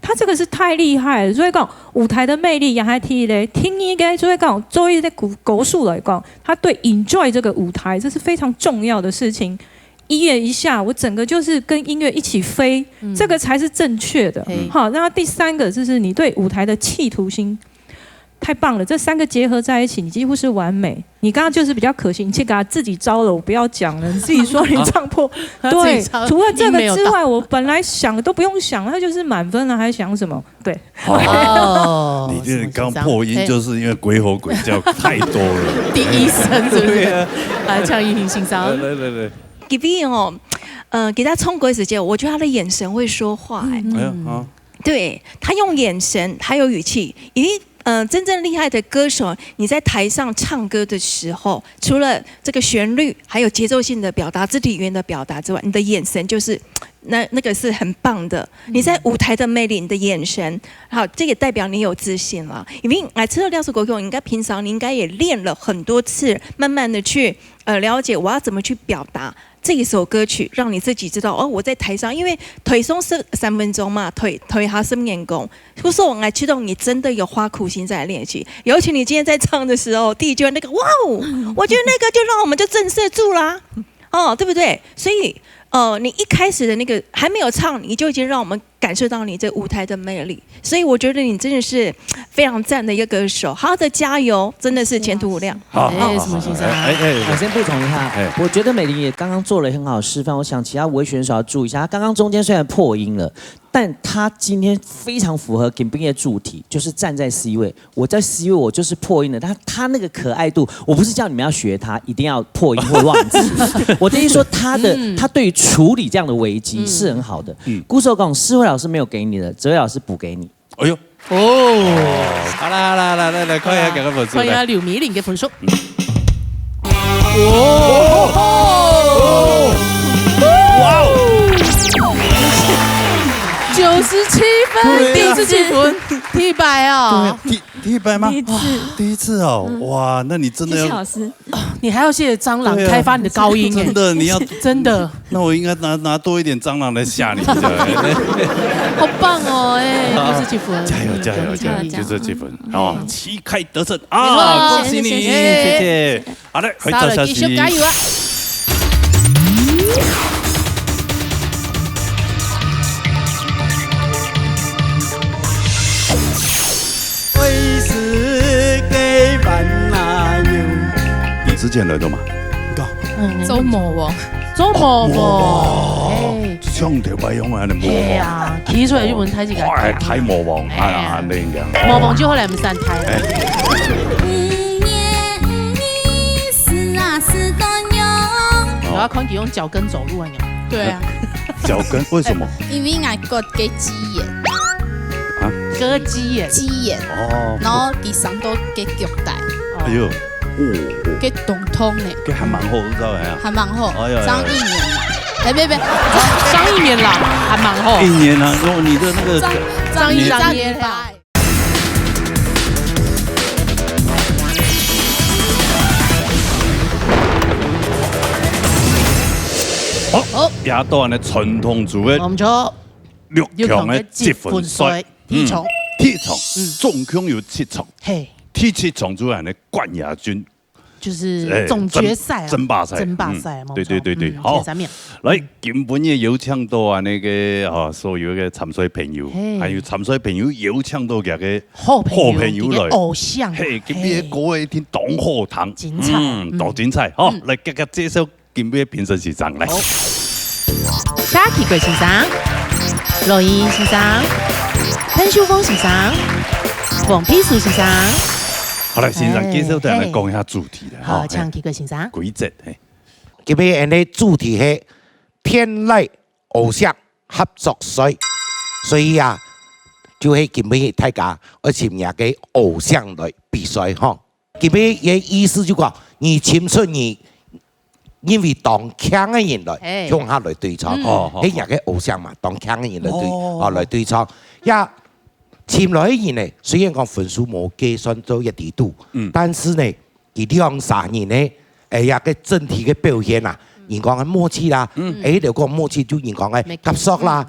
它这个是太厉害了。所以讲舞台的魅力也还提嘞，听音乐所以讲作为在古数来讲，他对 enjoy 这个舞台，这是非常重要的事情。音乐一下，我整个就是跟音乐一起飞，这个才是正确的。好，然后第三个就是你对舞台的企图心。太棒了，这3个结合在一起，你几乎是完美。你刚刚就是比较可惜，你去给他自己招了，我不要讲了，你自己说你唱破。对，除了这个之外，我本来想的都不用想，他就是满分了，还想什么？对。你这刚破音，就是因为鬼吼鬼叫太多了。第一声是不是？来唱一瓶欣赏。来。吉碧给他冲过时间，我觉得他的眼神会说话。对他用眼神还有语气，真正厉害的歌手，你在台上唱歌的时候，除了这个旋律，还有节奏性的表达、肢体语言的表达之外，你的眼神就是那个是很棒的。你在舞台的魅力，你的眼神，好，这也代表你有自信了。因为吃了廖氏国歌，应该平常你应该也练了很多次，慢慢的去了解我要怎么去表达。这一首歌曲让你自己知道我在台上，因为腿松是3分钟嘛，腿还是练功。不是我来驱动，你真的有花苦心在练习。尤其你今天在唱的时候，第一句那个哇哦，我觉得那个就让我们就震慑住啦，对不对？所以你一开始的那个还没有唱，你就已经让我们感受到你这舞台的魅力。所以我觉得你真的是非常赞的一个歌手，好好的加油，真的是前途无量。什么先生？我先补充一下，我觉得美玲也刚刚做了很好的示范。我想其他5位选手要注意一下，他刚刚中间虽然破音了，但他今天非常符合金斌的主题，就是站在 C 位。我在 C 位，我就是破音的。他那个可爱度，我不是叫你们要学他，一定要破音或忘字。我的意思说，他对于处理这样的危机是很好的。鼓手讲，诗慧老师没有给你的，哲伟老师补给你。哎呦，好啦，来，看一下给个分数。看一下刘美玲的分数。哇97分，第17分，100哦。100吗？第一次哦，哇，那你真的要，老师，你还要谢谢蟑螂开发你的高音，真的，你要真的。那我应该拿多一点蟑螂来吓你，好棒哦，哎，就是积分，加油加油加油，就是积分，哦，旗开得胜啊，恭喜你，谢谢，好的，回到消息，加油啊！之前来的嘛，周某王，哎，唱條牌用啊，你魔王，啊，起出嚟就問睇自己，睇魔王，係啊，你嘅魔王就後來唔散睇啦。我要看佢用腳跟走路啊，對啊，腳跟為什麼？因為我割嘅雞眼，啊，割雞眼，哦，然後佢上到嘅腳帶，哎呦。嘅動通呢，嘅還蠻好，知道係啊，還蠻好，上1年啦，哎別，上1年啦，還蠻好，1年啊，然後你的那個上1年吧。好，也到人哋傳統組嘅，冇錯6強嘅積分賽，鐵重，總共有7場。嘿。第7場出來的冠亞軍，就是總決賽、爭霸賽，對，好，來根本也有請到啊，那個所有嘅參賽朋友，還有參賽朋友有請到嘅好朋友來，偶像，嘿，今日各位聽董學堂，精彩，多精彩，好，來各個介紹今日評審席上來，Sharky 貴先生，羅英先生，潘秀峰先生，黃皮樹先生。好啦，先生介紹對人講一下主題啦。好，請幾個先生。規則嘿，今日人哋主題係天籟偶像合作賽，所以啊，就係今日大家要參加嘅偶像類比賽哈。今日嘅意思就講，你簽出你因為當強嘅人來向下來對唱，係人嘅偶像嘛，當強嘅人來對唱，呀。簽落去呢，雖然講分數冇計算到一定度，但是呢，佢2-3年呢，一個整體嘅表現啊，人講嘅默契啦，就講默契就人講嘅夾縮啦，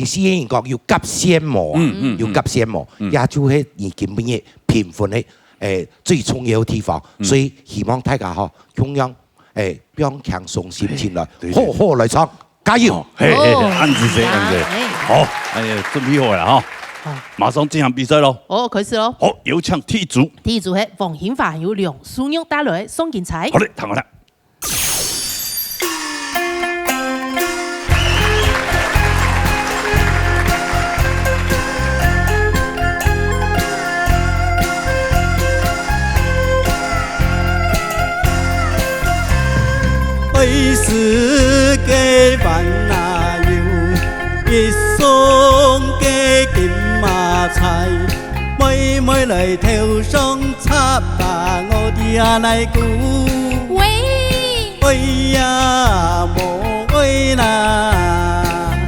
先人講要夾先磨，要夾先磨，也就係而基本嘅評分嘅最重要嘅地方，所以希望大家嗬，中央放強鬆心情來，好好來唱，加油！按住先，好，準備好啦嗬。馬上進行比賽咯！哦，開始咯！好，有請第一組。第一組係黃顯發，有梁淑玉帶來宋建才。好嘞，睇我啦。愛是嘅萬那有一雙嘅金馬菜，妹妹來頭上插把我的阿奶姑，喂呀莫喂啦，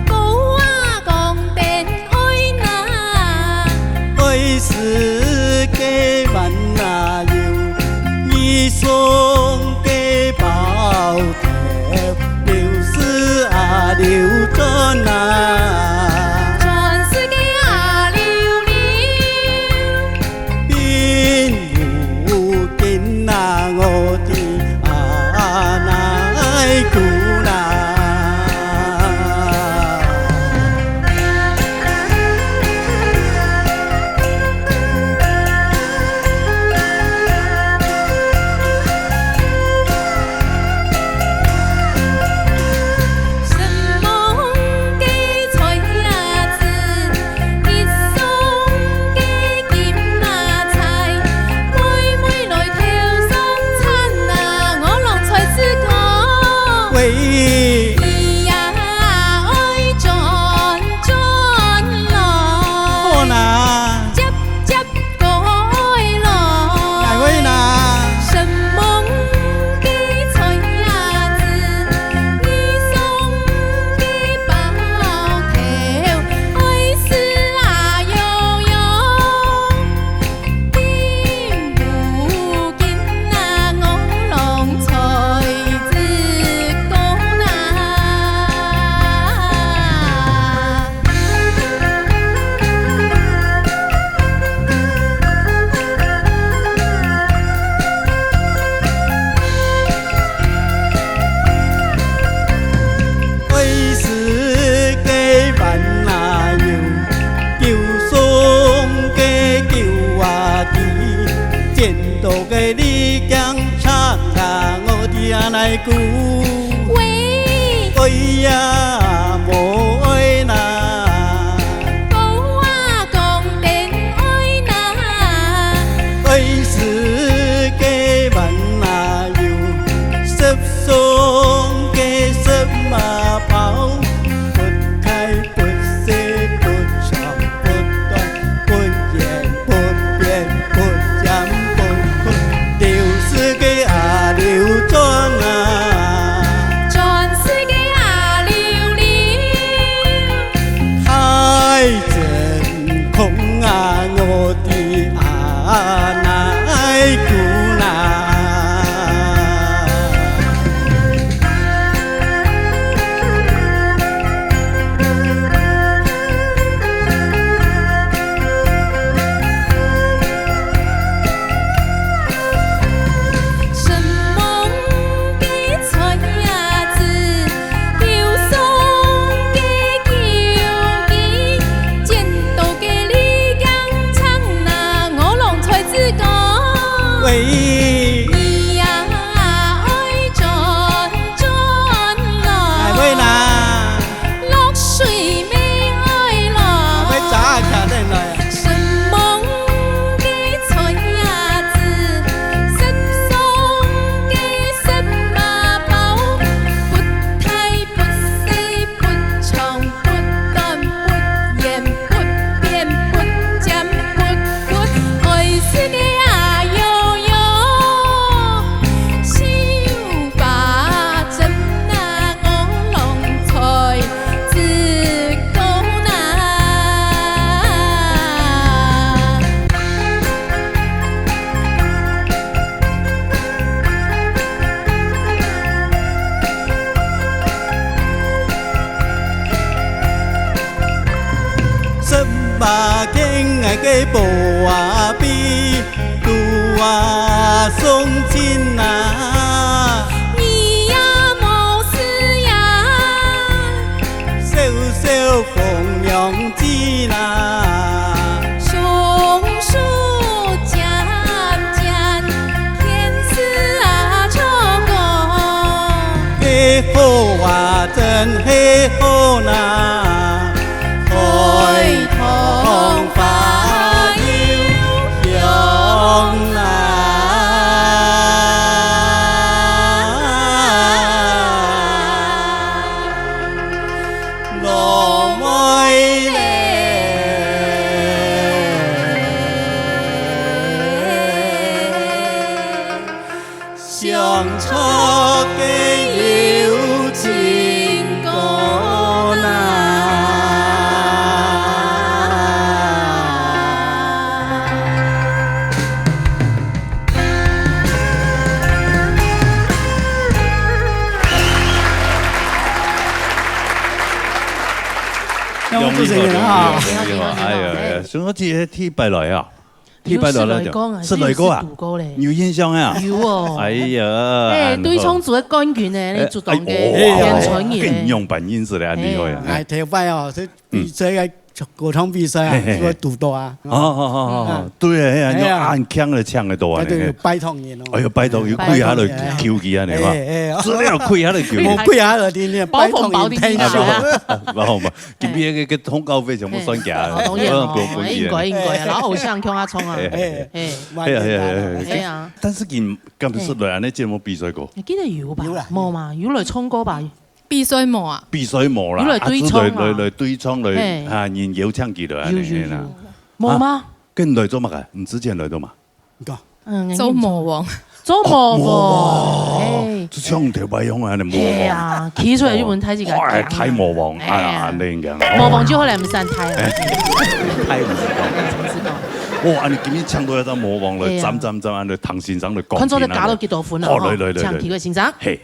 姑啊講定愛啦，愛是嘅萬那有一雙嘅寶頭，就是阿劉真啊。什麼嘅久，爱呀无爱啦，讲话讲电爱啦，爱是个万那有，十双个十马跑，不开不息不长不短，不言不变不讲不困，就是个阿流转啊。全世界阿溜溜，海真空啊，我的阿奶姑娘。什么给穿鸭子，有松给球衣，剪刀给你讲唱那我拢吹子歌。喂，你呀爱转转哎喂来，啦，落水没爱喂咋来。看得来？什么给穿鸭子，什松给什马包，不太不细不长不短不言不变不讲不困，爱是个阿悠悠，想法怎那我拢吹自古那。十八天爱个步啊比，路啊送亲啊，你呀无事呀，小小凤阳子啦，松树渐渐天丝啊唱歌，嘿好啊真嘿好呐，开通花有香啦，落梅上错嘅有情歌呐。容易好，哎呀，上一次天白來啊，天白來咧就是雷哥啊，有印象啊？有哦。哎呀，哎，對沖做嘅幹員咧，你主動嘅演出嘅。更用本音是咧，厲害啊！哎，頭擺哦，這比賽嘅歌唱比賽啊，我讀到啊。哦，對啊，用暗腔嚟唱嘅多啊。對，拜託你咯。哎呀，拜託要跪下嚟求佢啊，你話？真係要跪下嚟求。我跪下嚟啲，拜託你聽住啊。唔好，今邊嘅通告費全部算假。當然哦，應該，老偶像向他衝啊。係啊。但是今不是來安尼節目比賽過。你記得有吧？冇嘛，有來衝過吧？比賽冇啊？比賽冇啦，來對衝啊！來對衝來嚇，然有唱幾來安尼啦。冇嗎？跟來做乜嘅？唔之前來到嘛？做魔王。做魔王，唱條擺用啊！你魔王。係啊，企出嚟就問睇自己。睇魔王，哎呀，你嘅。魔王就後來唔散睇啦。睇唔知哇！你今日唱到一隻魔王嚟，站，安尼唐先生嚟講。看咗你搞到幾多款啊？來，唱幾個先生。係。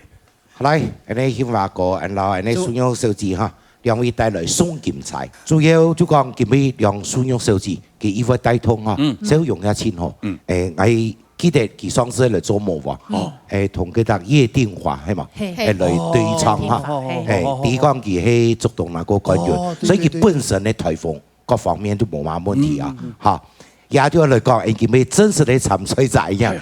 來，安尼獻華哥，然後安尼孫玉小姐哈，兩位帶來送金彩，主要就講今日讓孫玉小姐佢一位帶通哈，少用一千吼，我記得佢上次嚟做魔王，同佢搭葉定華係嘛，嚟對唱哈，第一講佢係觸動那個感覺，所以佢本身嘅台風各方面都冇乜問題啊，嚇。也對我嚟講，已經被真實的沉睡仔一樣。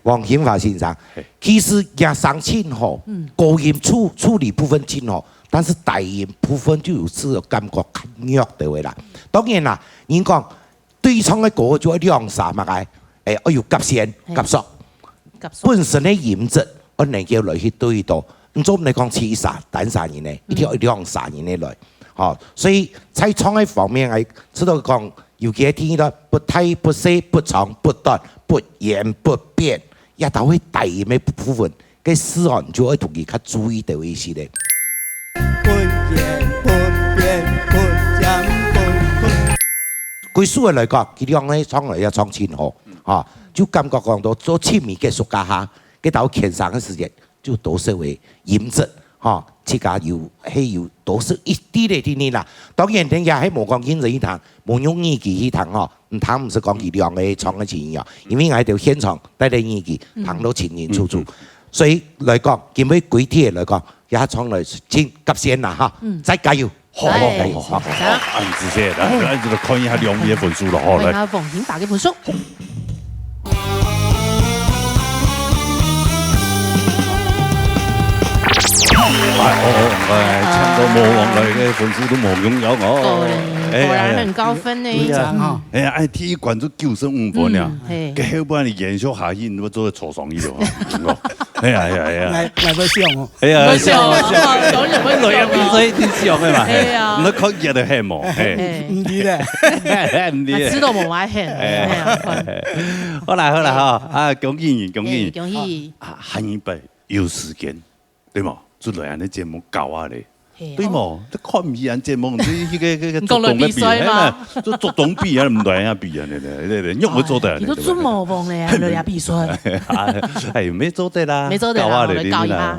王顯華先生，其實也上清好，高音處理部分清好，但是低音部分就有時感覺弱的位啦。當然啦，人講對唱嘅歌就要兩三嘛嘅，我要夾線夾索，本身嘅音質我能夠來去對到，唔做唔嚟講似啥單三年咧，一定要兩三年嚟來。所以在唱嘅方面係知道講。尤其聽到不太、不細、不長、不短、不言、不變，也都會大嘅部分，嘅事項就要同佢較注意到一些咧。不言不變不講不。據書嚟講，佢兩個唱嚟也唱清楚，就感覺講到做親密嘅熟家下，佢到天上嘅時間就都是為音質，自家要多少一啲嚟啲呢啦。當然聽日喺無講經濟一堂，無用耳機一堂唔談唔是講佢兩個唱嘅前樣，因為喺條現場帶嚟耳機，談到清清楚楚。所以嚟講，見尾具體嚟講，也唱嚟先急先啦嚇，再加油！好，安子姐，咱就看一下兩位嘅分數咯，好嚟。看下王顯華嘅分數。唱到冇王嚟嘅分數都冇擁有我。果然很高分呢。哎呀，第一關就95分呀，佢後半你延續下去，你做錯上去咯。哎呀，嚟要上哦。哎呀，上，來啊，比賽啲上嘅嘛。係啊，你確認到係冇？唔知咧，唔知。知道冇話係。好啦嚇，恭喜你，恭喜！恭喜！下一輩有時間，對冇？做嚟人啲節目搞下咧。對冇？你看唔起人節目，你個做動嘅比嘛，做動比啊，唔對啊比啊，你喐唔做得。你都做冇幫咧，嚟下比賽。係未做得啦，未做得啦，我哋教一下。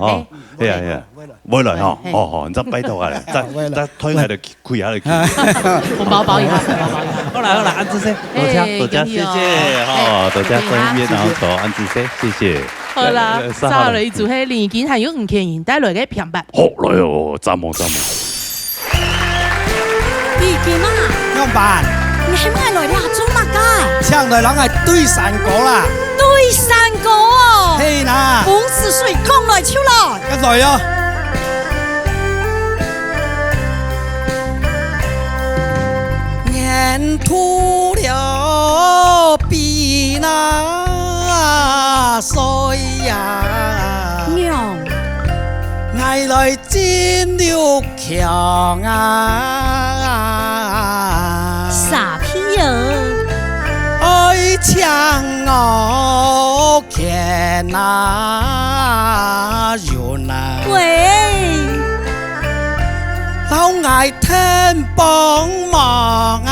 係啊，未來嗬，你真拜託啊，真推下嚟開下嚟。紅包包一下，好啦，安子生，多謝，謝謝，多謝專業導導安子生，謝謝。好啦，再嚟做係年檢係要5千元帶來嘅平白。好來哦，讚望。意見啊，樣辦？你係咪來啲做乜㗎？唱來人係對山歌啦。對山歌哦。係啦。本是水講來唱來。一來啊。年吐了鼻那水呀。娘。愛來真了強啊！傻屁兒，愛唱我見那人啊！喂，老愛聽幫忙啊！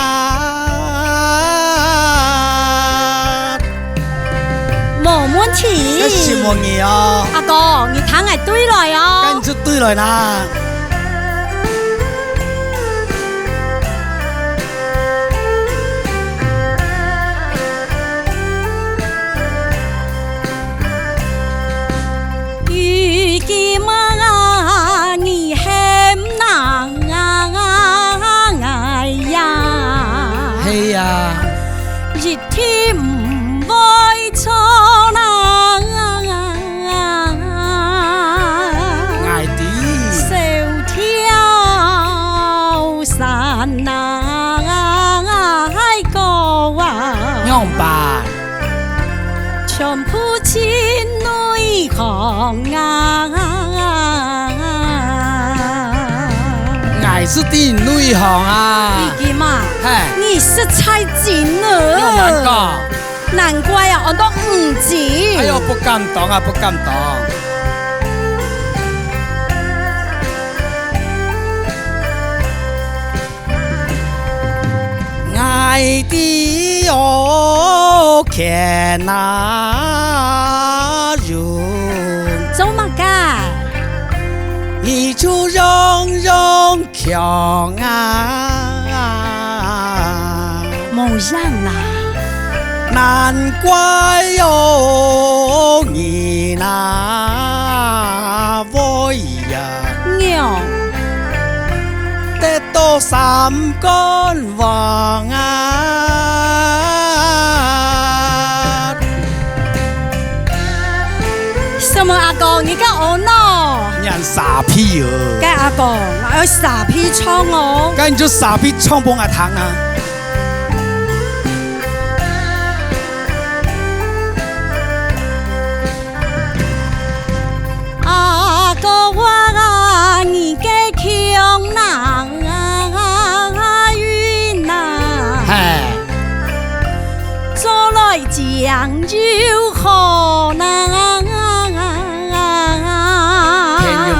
冇問題。這什麼嘢啊？阿哥，你睇我對來哦。跟住對來啦。遇見嘛，你很難哎呀。係呀。一天唔會錯啦。全部親女行啊！愛是啲女行啊！你記嘛？你是才子呢？難講。難怪啊，我都唔知。哎呦，不敢當啊，不敢當。愛的有看那人，做乜㗎？你就讓強啊！冇人啦，難怪有你那威呀！娘。得到三根王啊！哟！该阿公，我要傻批唱哦。该你就傻批唱帮阿糖啊！阿哥我你给强人云呐，做来酱油好难。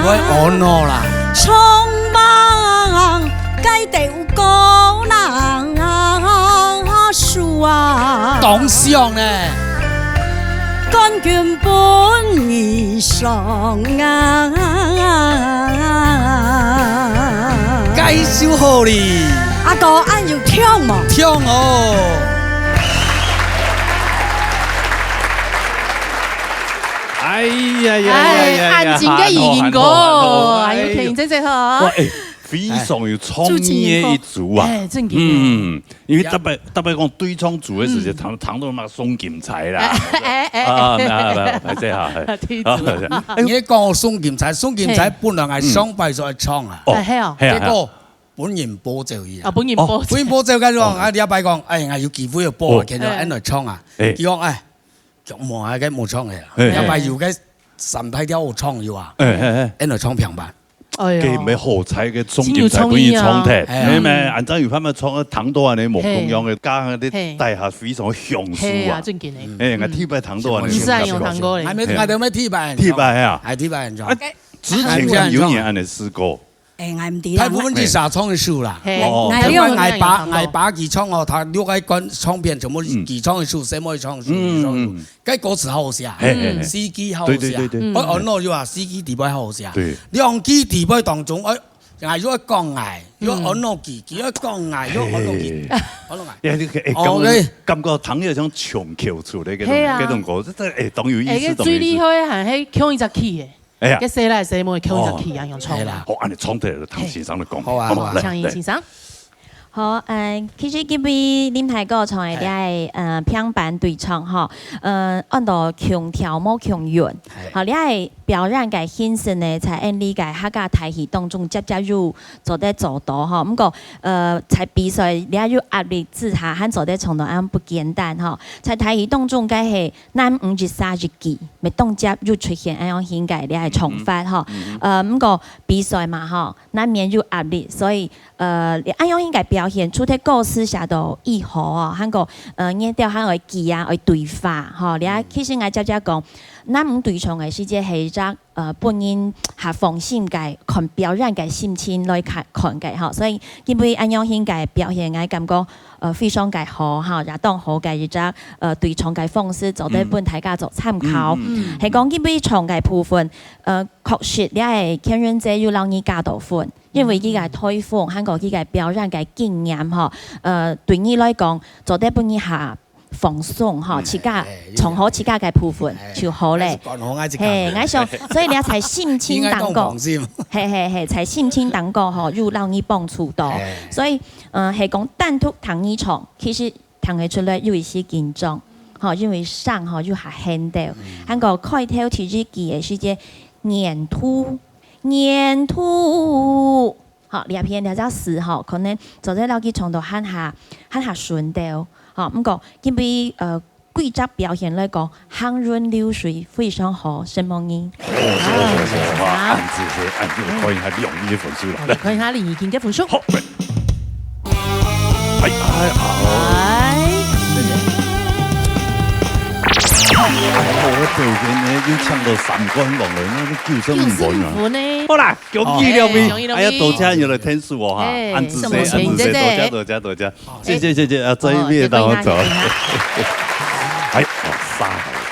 我安乐啦，匆忙该得高人树啊，当上呢，干卷本衣裳啊，该修好哩。阿哥俺要跳嘛，跳哦。哎呀呀！安靜嘅意見歌，還要聽這隻呵。哇，非常有創意嘅一組啊！因為特別講對唱組嘅時間，談到嘛宋劍才啦。係這下係。你講宋劍才，宋劍才本來係雙臂在唱啊。結果本人播就伊啊。本人播就嘅喎，啊你阿伯講，我要機會要播，其實喺度唱啊。佢講望下嘅冇唱嘅，又咪要嘅神批雕唱要啊，喺度唱平板。佢唔係好彩嘅宋劍才本意唱嘅，你咪按照有翻咪唱糖多啊，你木工樣嘅加嗰啲大廈非常享受啊。我鐵板糖多啊，你是用糖過嚟？係咪我哋咩鐵板？鐵板啊，係鐵板人唱。之前有年按你試過。大部分是啥唱的數啦，因為我把佢唱哦，他錄喺關唱片全部佢唱的數，什麼唱數，嗰歌詞好寫，司機好寫，我安樂就話司機地位好寫，兩機地位當中，我如果講嗌，如果安樂機，如果講嗌，如果安樂機，安樂嗌，感覺糖有種唱橋出嚟嗰種歌，真係當有意思。最厲害係喺唱一隻 key 嘅。哎呀，一寫嚟寫冇，唱一隻 key 一樣唱啦。好，按你唱得唐先生嚟講。好啊，唱葉先生。好，其實今位林太哥唱嘅係平板對唱吼，按到強調冇強遠，好，你係表演嘅形式呢，才按理解客家台戲當中接入做得做到吼，咁個才比賽你係有壓力之下，喺做得唱到啱不簡單吼，在台戲當中嘅係咱5至30季，咪動接又出現咁樣形態，你係重發吼，咁個比賽嘛吼，難免有壓力，所以你咁樣形態表現出啲故事寫到以後啊，喺個呢條喺個記啊，去對話吼，你啊其實我姐姐講。咱唔對唱嘅世界係一隻本人下放心嘅看表演嘅心情來看嘅嚇，所以因為咁樣型嘅表現，我感覺非常嘅好嚇，也當好嘅一隻對唱嘅方式，做得本大家做參考。係講因為唱嘅部分，確實你係強人者要讓你加到分，因為佢嘅推廣，韓國佢嘅表演嘅經驗嚇，對你來講做得本人下。放鬆嚇，自家從好自家嘅部分就好咧。係，我想，所以你才心情當歌，係，才心情當歌嗬，又讓你幫助到。所以，係講單獨彈一場，其實彈起出來有一些緊張，嚇，因為上嚇又係 handle。韓國開頭其實記嘅是隻黏土，嚇，呢片你只詞嚇，可能做得落去唱到喊下順調。好，唔過因為規則表現來講，行雲流水非常好，什麼音？按住可以係容易嘅分數啦。可以睇林義健嘅分數。好。我條件呢要唱到3關落嚟呢，叫聲唔穩啊！好啦，恭喜兩位，哎呀，多謝你嚟聽數我嚇，按自多謝，謝，啊，這一邊等我走。係，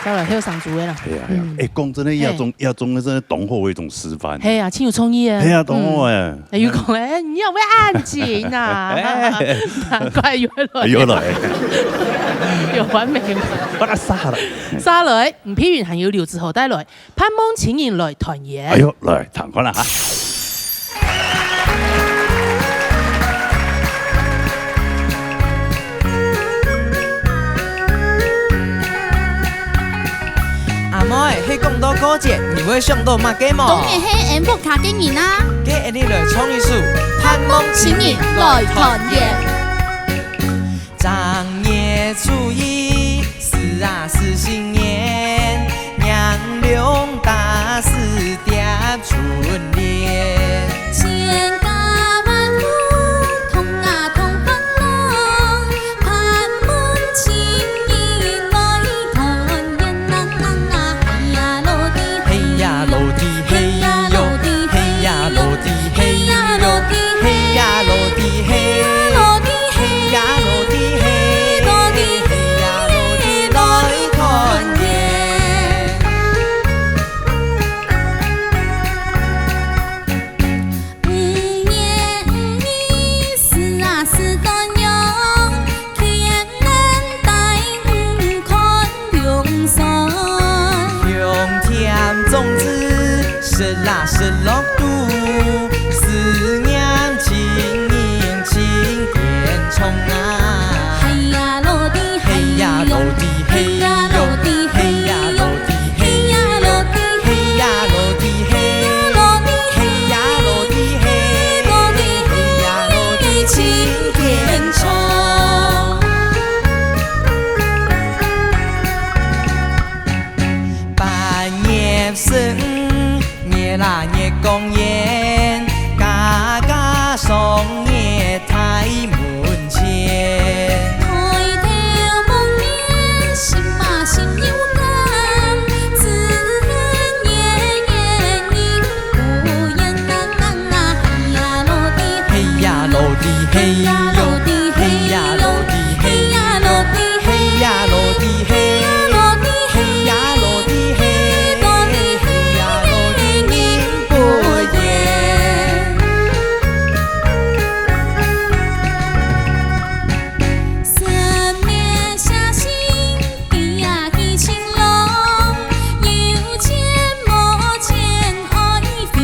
再來跳上組嘅啦。係啊，講真咧，亞中嘅真係黨好嘅一種示範。係啊，超有創意啊。係啊，黨好啊。要講咧，你有咩安靜啊？難怪要來。有完美，把它殺啦！殺來，吳丕元還有劉志豪帶來，盼望請人來團圓。哎呦，來彈翻啦嚇！阿妹，去咁多歌过节，你会想到嘛嘅么？当然系 M 福卡经营啊！嘅你来创一首，盼望请你来团圆。正月初一，是啊是新年，娘娘大事蝶春联。千家万户，同啊同欢乐，盼望情人来团圆啊啊！嘿呀落地，嘿呀落地，嘿呀落地，嘿呀落地，嘿呀落地，嘿呀落地，嘿落地，嘿呀落地，嘿落地，嘿呀落地来团圆。五年五年，是啊是个样，天南大雨看龙山。向天种子，是啦是落土，思念情人情点冲啊。嘿呀落地，嘿呀落地，嘿呀落地，嘿呀落地，嘿呀落地，嘿呀落地，嘿落地，嘿呀落地，嘿落地，嘿呀落地，情点冲。半夜深，夜啦夜公园，家家送夜台门前。抬头望眼，心嘛心有感，自然年年应不言啊！嘿呀落地，嘿呀落地，嘿呀落地，嘿呀落地，嘿呀落地，嘿呀落地，嘿落地，嘿呀落地，嘿落地，嘿呀落地，应不言。三面下心，记呀记情郎，有钱无钱爱飞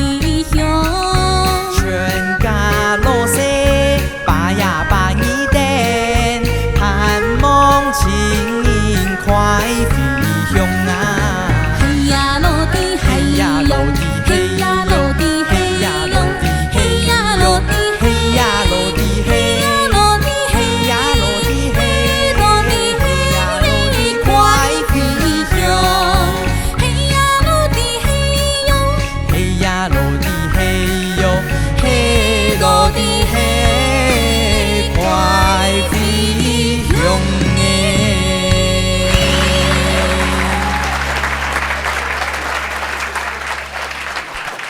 翔。全家落色，把呀把你等，盼望情人快飞翔啊！嘿呀落地，嘿呀落地，嘿呀落地，嘿呀落地，嘿呀落地，嘿呀落地，嘿落地，嘿呀落地，嘿落地，嘿呀落地，快飞翔！嘿呀落地，嘿哟，嘿呀落地，嘿哟，嘿落地，嘿快飞翔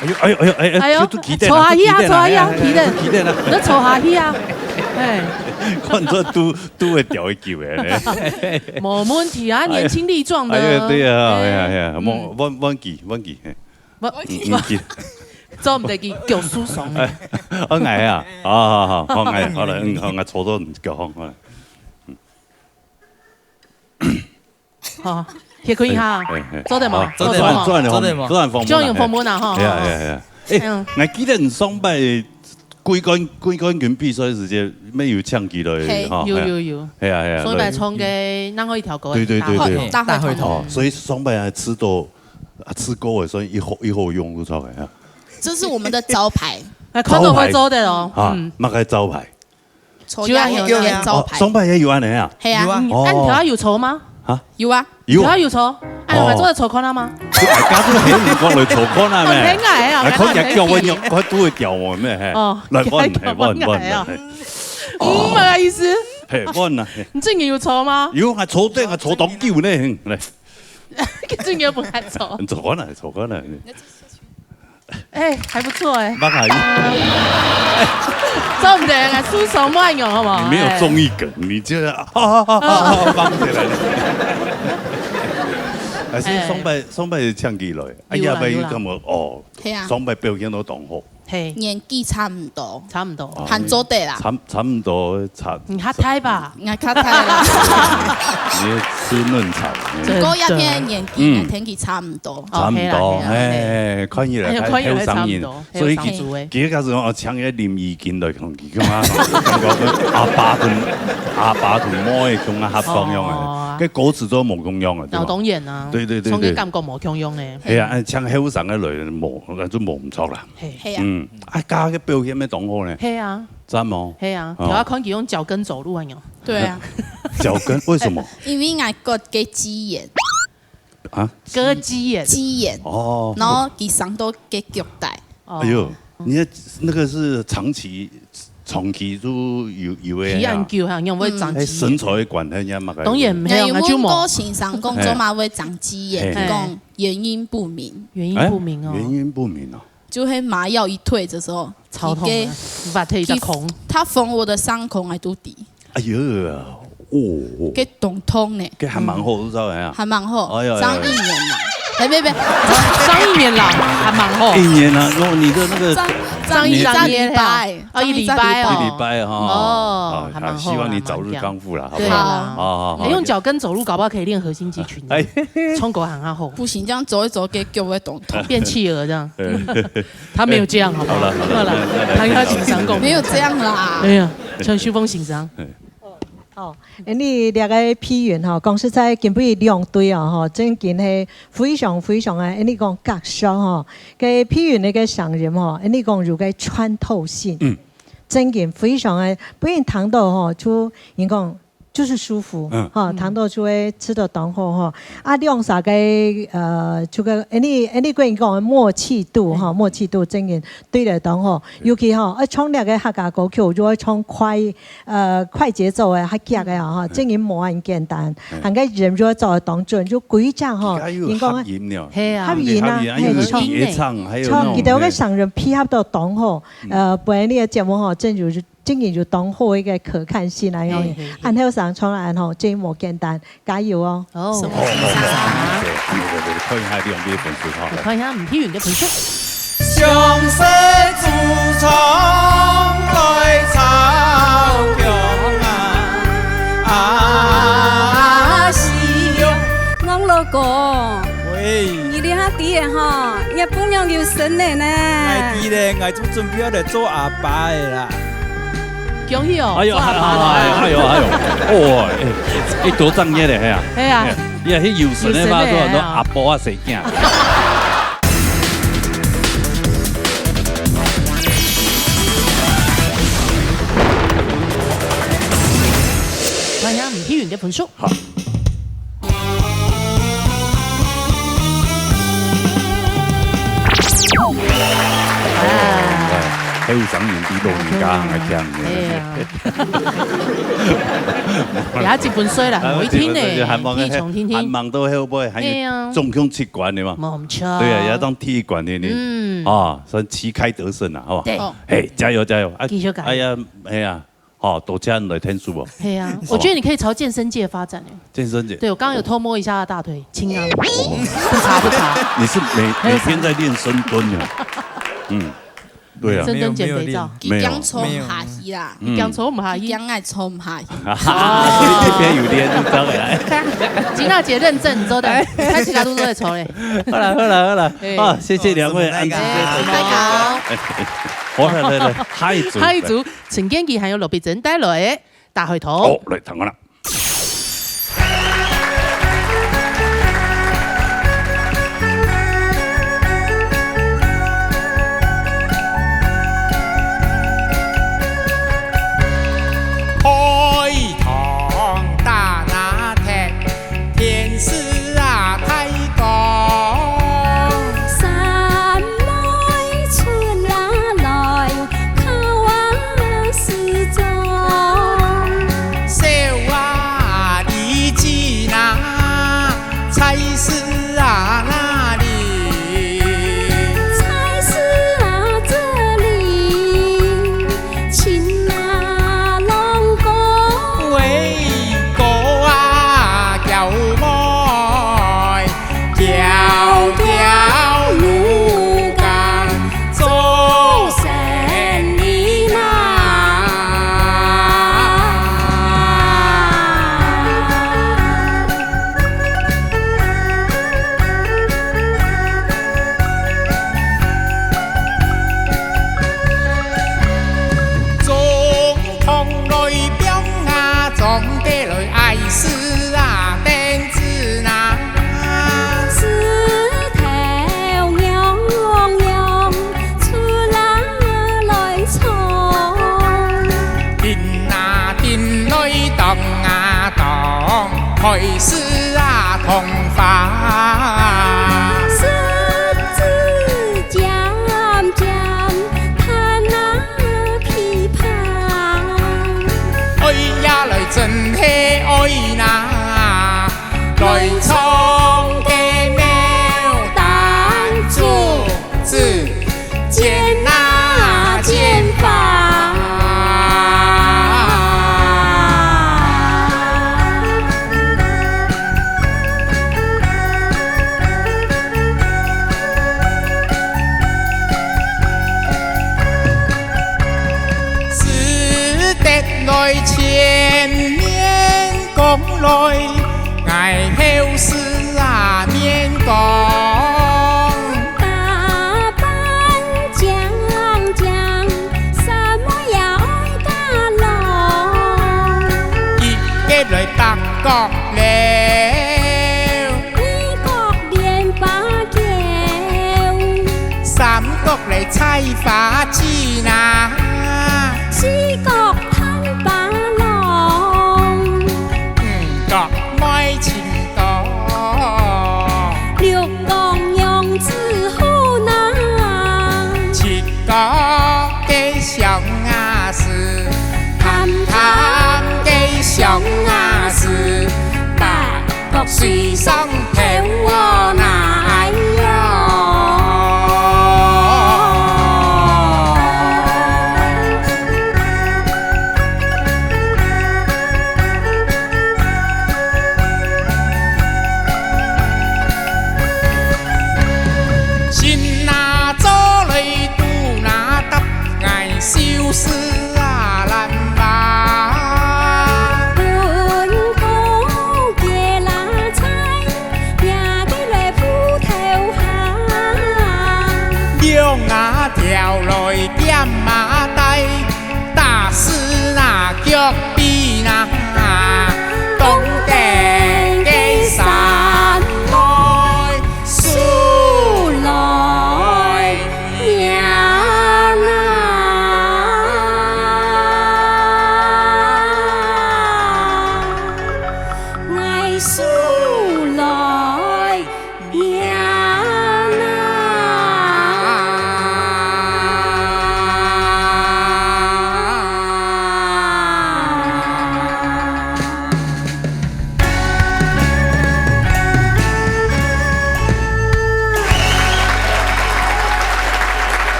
哎呦哎呦哎呦哎呦，都坐下去啊，坐下去啊，起得，起得啦，你坐下去啊，哎，看做都会掉一球的咧。冇问题啊，年轻力壮的。哎呀，对啊，哎呀哎呀，忘记，唔记。做唔得嘅叫输爽。我捱啊，好，我捱，好啦，我捱坐到唔夠好啦。好，歇佢一下，做得冇？做得冇？做人放用放滿啊，哈。係啊。誒，我記得你上擺歸杆拳比賽時間，咩要唱幾類？有。係啊。上擺唱嘅，那可以跳歌。對，大會堂。所以上擺係吃過嘅，所以一號用到出嚟啊。这是我們的招牌。看到會做的咯。乜嘅招牌？抽壓有招牌。上擺也有安尼啊？係啊。按條有抽嗎？嚇？有啊。條有抽？按係做得抽看啊嗎？大家都喺唔講嚟抽看啊咩？很矮啊！佢日叫我用，佢都會叫我咩？哦，來問啊！唔係意思。係問啊！你正經有抽嗎？有，係抽對，係抽當叫呢，嚟。正經不係抽。抽看啦。哎，還不錯哎。蠻好意。做唔得啊，輸手慢用好唔好？你沒有綜藝梗，你就放起來了。還是上擺唱幾類？哎呀，咪咁我哦，上擺表現到當好。年紀差唔多，喊做得啦，差唔多差。你較太吧？我較太啦。你吃嫩草。嗰一天年紀天氣差唔多。差唔多，誒，看起來好上癮，所以幾個時候我唱一念意見來講，佢講阿爸同妹咁啊合放樣啊。啊。cái歌詞都冇共用啊。劉董源啊。對。從佢感覺冇共用嘅。係啊，唱香港嘅類冇都冇唔錯啦。係啊。加嘅表演咩當好呢？係啊。真冇。係啊，條阿康佢用腳跟走路啊，對啊。腳跟為什麼？因為我割嘅雞眼。啊？割雞眼。雞眼。哦。然後佢上到嘅腳帶。哎呦，你那個是長期都有嘅。皮按腳係因為長雞。身材關係呀嘛。當然唔係啊，就冇。歌詞上工作嘛會長雞眼，講原因不明。原因不明哦。原因不明哦。就係麻藥一退嘅時候，超痛啊！把腿一空。他縫我的傷口喺肚底。哎呀，哦。給凍痛呢。給還蠻好，都知道呀。還蠻好。上一年啦。別，上一年啦，還蠻好。一年啦，你的那個。上一禮拜。哦，一禮拜哦。一禮拜哈。哦，還蠻好。希望你早日康復啦，好不好？好。用腳跟走路，搞不好可以練核心肌群。衝狗喊啊吼。不行，這樣走一走，給腳會凍痛。變企鵝這樣。他沒有這樣，好不好？好了，他跟他緊張過。沒有這樣啦。沒有，陳旭峰先生。哦，你兩個片源吼，講實在根本兩隊啊吼，真件係非常啊！你講格商吼，嘅片源你嘅上任吼，你講如嘅穿透性，真件非常嘅，不然談到吼，就應講就是舒服，哈，談到就會吃得當好哈。啊，兩啥嘅就個你講默契度哈，默契度真件對得當好，尤其哈，唱兩個客家歌曲，如果唱快節奏嘅客家嘅哈，真件冇咁簡單，行嘅人如果做當準，就幾張哈，應該係啊，合演啊，係唱，記得個上人配合到當好，不然呢個節目哈，真然就當好一個可看性嚟樣，按後上唱來後真冇簡單，加油哦！好，看一下兩邊分數哈，看一下吳天元嘅分數。上世自從來草強啊，是我老公，你哋下啲嘢哈，一般樣要神嘅呢。我記咧，我就準備嚟做阿爸嘅啦。恭喜哦！哎呦，哦，多正嘢嚟係啊！係啊，你係去遊神咧嘛？做都阿婆啊，誰驚？看下吳天元嘅盤數。好。喺度整完啲老人家係聽嘅。而家接半衰啦，每天嚟體重天天。忙到後背係中向鐵管嘅嘛。冇錯。對啊，有當鐵管嘅你。啊，所以旗開得勝啊，好嘛？對。加油！繼續加油。哎呀，係啊。哦，多加人來聽書喎。係啊，我覺得你可以朝健身界發展誒。健身界。對，我剛剛有偷摸一下他大腿，輕啊。不查。你是每天在練深蹲啊？對啊。深蹲減肥皂。佢講錯唔下去啦。講錯唔下去。講係錯唔下去。呢邊有練就走嚟。金大姐認證，做的，睇其他都在錯嘞。好啦，好，謝謝兩位安子姐。大家好，來，下一組，陳建傑還有羅碧珍帶來大海豚。好，嚟睇我啦。海棠打那天，天使啊太高。小娃开始啊同花。日子渐渐叹那琵琶，爱呀来真是爱呐，来唱嘅鸟当主子，见那见法。来前面讲来，爱后事啊面讲。大班将将，什么也爱家老。一个来北角了，二角连把橋，三角来采花枝呐，四角爱情多，六角用字好难，七角嘅上牙是，淡淡嘅上牙是，八角水上头我哪有？修饰啊兰吧，本宫嘅那菜，也得来斧头下，两牙跳来剑马带，大师那脚比那，东地嘅山来树来呀。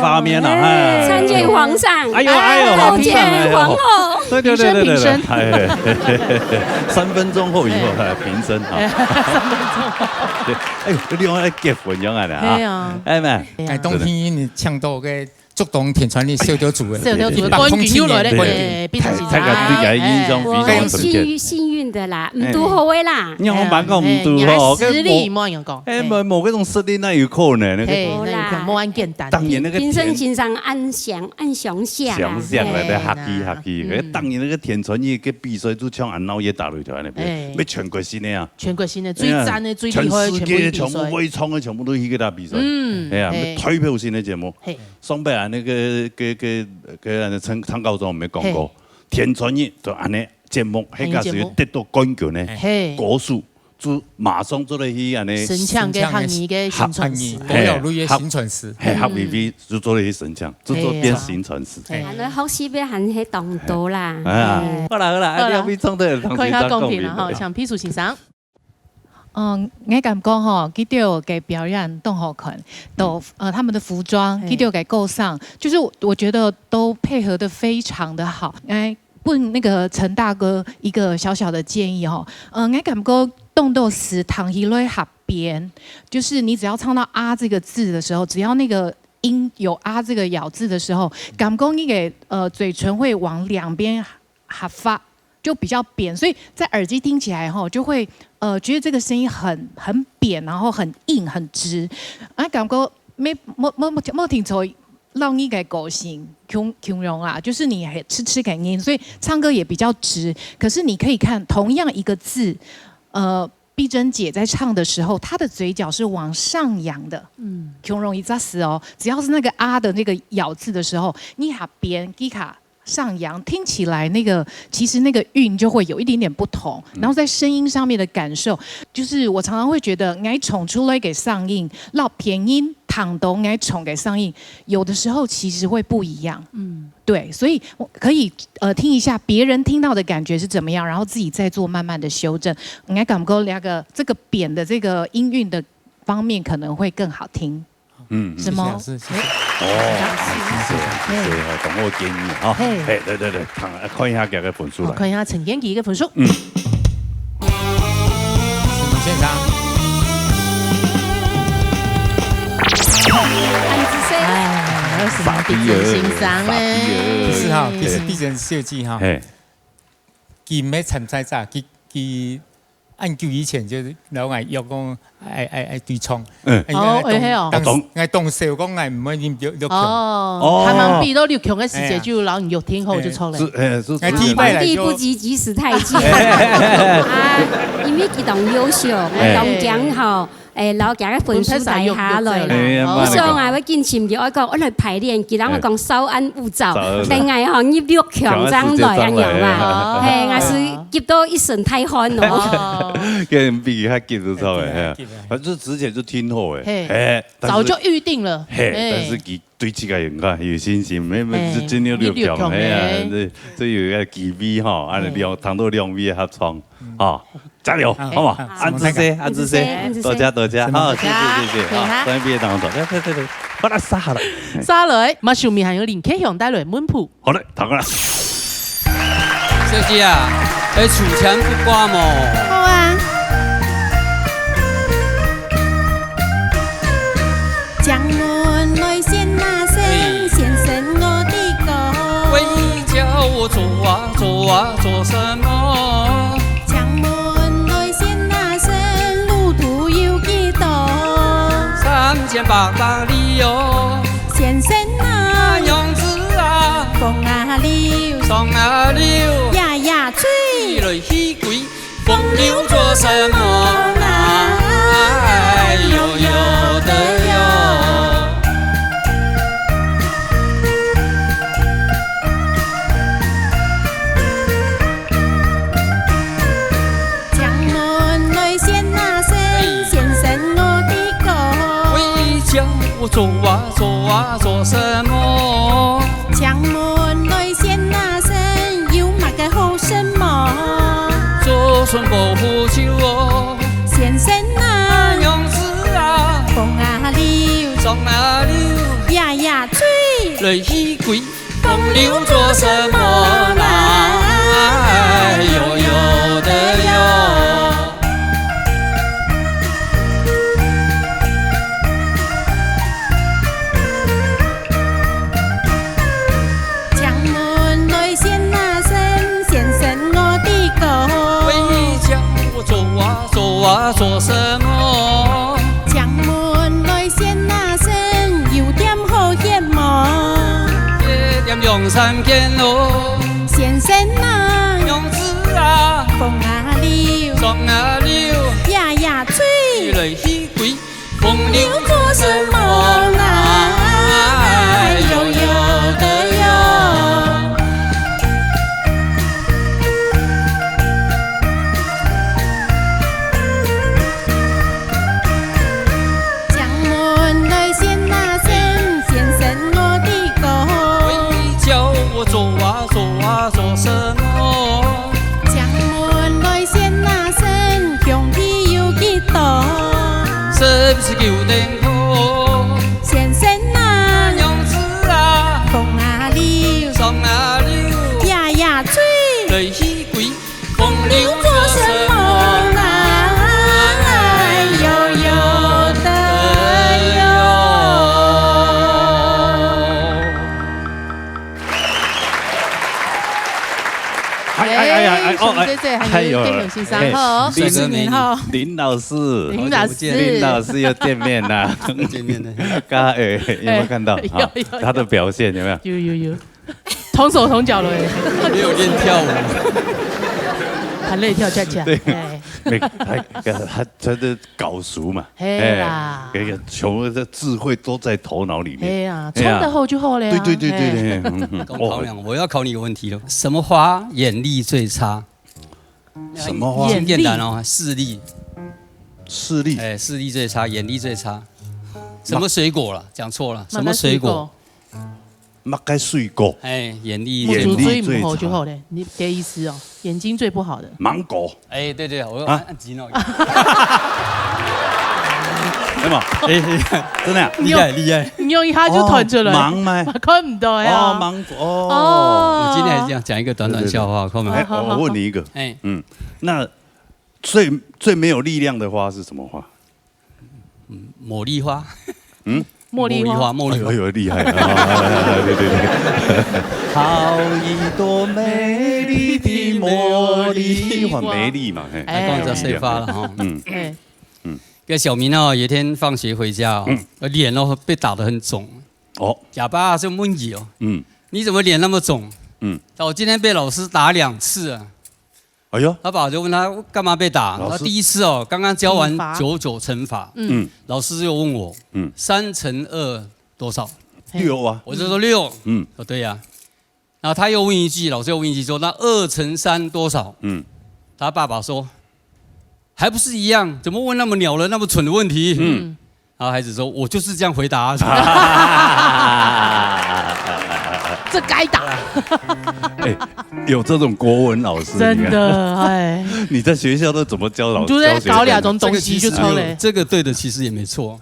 画面了哈！参见皇上，哎呦哎呦，参见皇后，对对对对对对，哎，3分钟后以后平身哈。3分钟，对，哎呦，你讲结婚样啊？哎呀，哎咩？哎，冬天你唱到嘅竹东田传的小条组嘅，小条组冠军又来咧，变成是幸运的啦，唔拄好嘅啦。你我蛮讲唔拄好，实力冇样讲，哎，冇嗰種實力那有可能呢？冇啦，冇咁簡單。當然那個平生欣賞按想象，想象嚟的客氣，當然那個田傳義嘅比賽都唱安鬧嘢打落去那邊，咩全國性的啊，全國性的最讚的最厲害，全世界全部會唱嘅全部都去給他比賽，係啊，推票性的節目，上北岸那個陳高中我沒講過，田傳義就安尼。節目迄個時得到冠軍呢，國術就馬上做了去安尼神槍嘅行義嘅新傳師，國有類嘅新傳師，合微微就做了去神槍，就做變新傳師。你學識要行喺當道啦。好啦，要俾唱對，可以較公平啦吼，像批數先生。我感覺吼，佢哋嘅表演都好看，都他們的服裝，佢哋嘅構上，就是我覺得都配合得非常的好，問那個陳大哥一個小小的建議哈，我感覺動到時堂一類合邊，就是你只要唱到啊這個字的時候，只要那個音有啊這個咬字的時候，感覺你給嘴唇會往兩邊合發，就比較扁，所以在耳機聽起來哈，就會覺得這個聲音很扁，然後很硬很直，感覺冇聽錯。讓你嘅個性形容啦，就是你還吃感音，所以唱歌也比較直。可是你可以看同樣一個字，碧珍姐在唱的時候，她的嘴角是往上揚的，形容一扎實哦。只要是那個啊的那個咬字的時候，你下邊吉卡上扬，听起来那个其实那个韵就会有一点点不同，然后在声音上面的感受，就是我常常会觉得爱宠出来给上映，绕便音躺都爱宠给上映，有的时候其实会不一样。对，所以我可以听一下别人听到的感觉是怎么样，然后自己再做慢慢的修正。我敢不够两个这个扁的这个音韵的方面可能会更好听。什么？谢谢，懂我建议哈。对，看一下佢嘅分數啦。看一下陳建騏嘅分數。現場。闭眼欣賞咧。是哈，其實閉眼設計哈，佢唔係參賽者，佢按舊以前就是老外要講愛對唱，愛動手講愛唔可以六強。他們比到六強嘅時節就老人有天后就出來。皇帝不急急死太監，因為佢當優秀，當講好。老家嘅分數大下來啦，我想我見前日我講我來排練，佢啷個講稍安勿躁，另外行業六強爭來咁樣嘛，我是急到一身太汗咯。跟比他急得超誒，反正之前就聽好誒，早就預定了，但是佢對自己有信心，咩真有六強誒，這有一個機會哈，按兩談到兩位合唱啊。加油，好嘛？安子些，多謝，好，謝謝，好，當然畢業當中，對，把它殺了，殺來，馬上面還有林克雄帶來門譜，好嘞，打過來。小姐啊，儲錢不掛麼？好啊。將門來先那聲，先生我的歌。喂，叫我做什麼？3,800大里喲，先生啊，樣子啊，風啊溜，爽啊溜，呀呀吹，來起鬼，風流做什麼啊？有的有。將門來先那聲，先生我的歌。叫我做什麼？將門來先那聲，有乜嘅好什麼？做順保護酒哦，先生啊，樣子啊，風啊溜，爽啊溜，呀呀吹，來起鬼，風流做什麼啦？有的有。做什麼？將門來先那聲，有點好險麼？一點用三件咯。先生啊，樣子啊，風啊溜，爽啊溜，呀呀吹，來起鬼，風流做什麼啊？有的有。做什麼？將門來先那聲，兄弟有幾多？是不是有電波？先生啊，樣子啊，風啊溜，爽啊溜，呀呀吹，來起鬼，風流做什麼？有的有。還有先生好，林老師又見面啦，有沒有看到？他的表現有沒有？有，同手同腳了，沒有練跳舞，含淚跳恰恰。他真的搞熟嘛，穷的智慧都在头脑里面。哎呀，冲得后就后了呀。对。考量，我要考你一个问题了，什么花眼力最差？什么花？很简单哦，视力。视力？视力最差，眼力最差。什么水果了？讲错了，什么水果？乜该水果？眼力最好就好嘞。你的意思哦，眼睛最不好的。芒果。对，我按急脑。对嘛？真的呀，厉害！你用一下就团出来。芒吗？看唔到呀。芒果。我今天还是这样讲一个短笑话，看没？我问你一个。那最没有力量的花是什么花？茉莉花。茉莉花，哎呦，厉害！对。好一朵美丽的茉莉花，美丽嘛，刚才谁发了哈？个小明哦，有一天放学回家哦，脸哦被打得很肿。哑巴就问你哦，你怎么脸那么肿？我今天被老师打2次啊。哎呦，他爸就问他干嘛被打？他第一次哦，刚刚教完99乘法，老师又问我，3乘2多少？6啊，我就说6，说对呀。然后他又问一句，老师又问一句说，那2乘3多少？他爸爸说，还不是一样，怎么问那么鸟人那么蠢的问题？然后孩子说，我就是这样回答。这该打。有这种国文老师，真的你在学校都怎么教老师？就在搞2种东西就抽嘞。这个对的，其实也没错，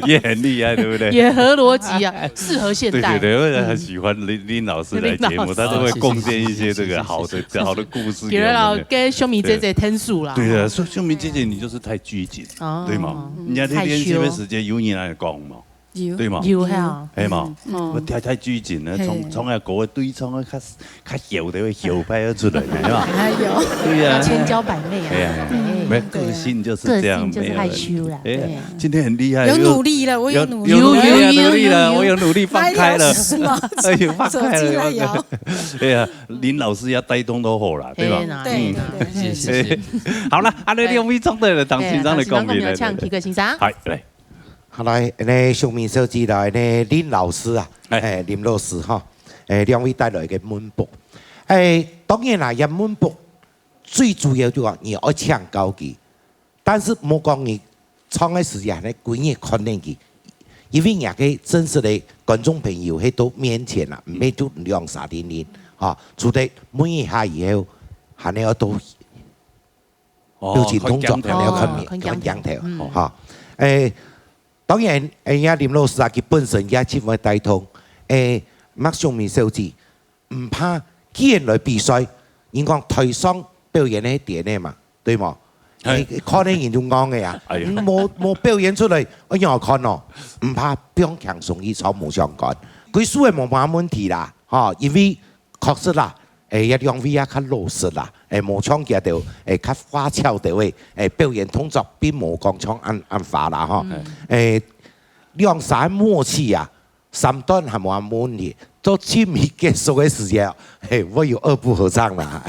也很厉害，对不对？也合逻辑啊，适合现代。对，我很喜欢林老师来节目，他都会贡献一些这个好的故事。比如老给秀明姐姐天数啦。对的，秀明姐姐你就是太拘谨，对吗？人家那边这边时间有你来讲嘛。对嘛？有哈，系嘛？我太拘谨了，从那个对冲啊，较小的会小派出来，系嘛？对呀，千娇百媚啊！哎呀，没个性就是这样，就是害羞啦。今天很厉害，有努力了，我有努力，努力了，我有努力放开了，哎呦，放开了，哎呀，林老师要带动都好了，对吧？对，谢谢。好了，阿你两位总队的当先生的讲评来，来。好来，呢上面设计来呢林老师啊，林老师哈，两位带来嘅문복，当然啦，入문복最主要就話你要唱高級，但是冇講你唱嘅時間呢，幾年訓練佢，因為人嘅真實嘅觀眾朋友喺度面前啦，唔係就兩三點練，嚇，除咗每一下以後，係你要到表情動作，係你要訓練條，嚇，當然，呀林老師啊，佢本身也簽為大通，麥上面小字唔怕既然來比賽，應講台上表演呢點呢嘛，對冇？可能人就講嘅呀，冇表演出嚟，我樣看咯，唔怕不用強鬆去草冇相干，佢輸係冇乜問題啦，嚇，因為確實啦。一兩位啊較老實啦，冇唱嘅就較花俏嘅位，表演動作並冇講唱按法啦嗬，兩三默契啊，3段係冇問題，到簽名結束嘅時間，我有2部合唱啦，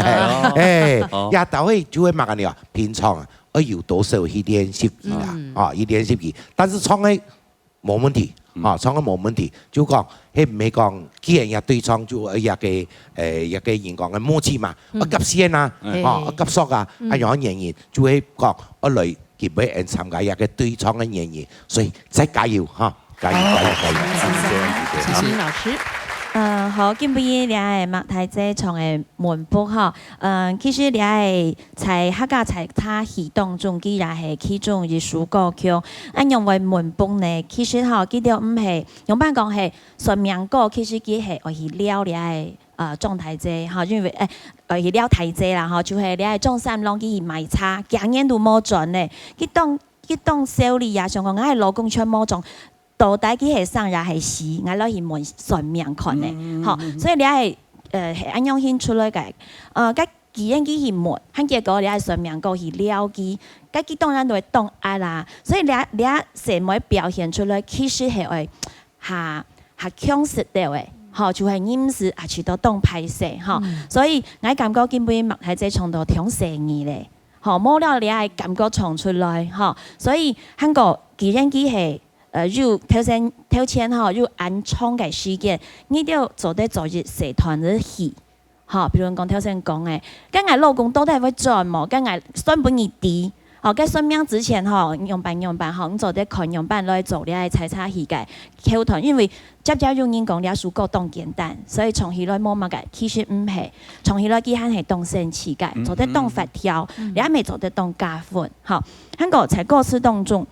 也到會就會問你話平常啊，我有多少去練習啦，去練習佢，但是唱嘅冇問題。唱得冇問題，就講佢唔係講既然一對唱就一個人講嘅默契嘛，我急先啊，我急速啊，一樣演員就會講我嚟結尾人參加一個對唱嘅演員，所以再加油嚇，加油！謝謝老師。好，今晡日嘅麥太姐唱嘅文博吼，其實你係在客家在他活動中，既然係其中一首歌曲，按用為文博呢，其實吼，佢哋唔係用班講係純名歌，其實佢係去了你係狀態姐吼，因為去了太姐啦吼，就係你係中山浪佢賣差，經驗都冇盡咧，佢當小李啊，上講我係老公唱冇盡。到底佢係生日係死，我攞去問算命看嘅，吼，所以你係係按樣顯出來嘅，佢既然佢去問，佢結果你係算命過去了佢，佢當然都會懂愛啦，所以你成枚表現出來，其實係會下強勢啲嘅，吼，就係飲食啊，去到懂排泄，吼，所以我感覺根本麥係在唱到挺誠意咧。好，冇了你係感覺衝出來，哈，所以韓國既然佢係入頭先哈入安創嘅事件，你都做得做日社團日戲，哈，譬如講頭先講嘅，跟我老公到底會做麼？跟我算本日啲。好，在算命之前吼，用辦，吼，我做啲看用辦來做，你係猜測佢嘅口頭，因為接有人講你屬過當簡單，所以從佢來摸乜嘅，其實唔係，從佢來佢係當神奇嘅，做得當佛跳，你係咪做得當家訓？好，香港在歌詞當中，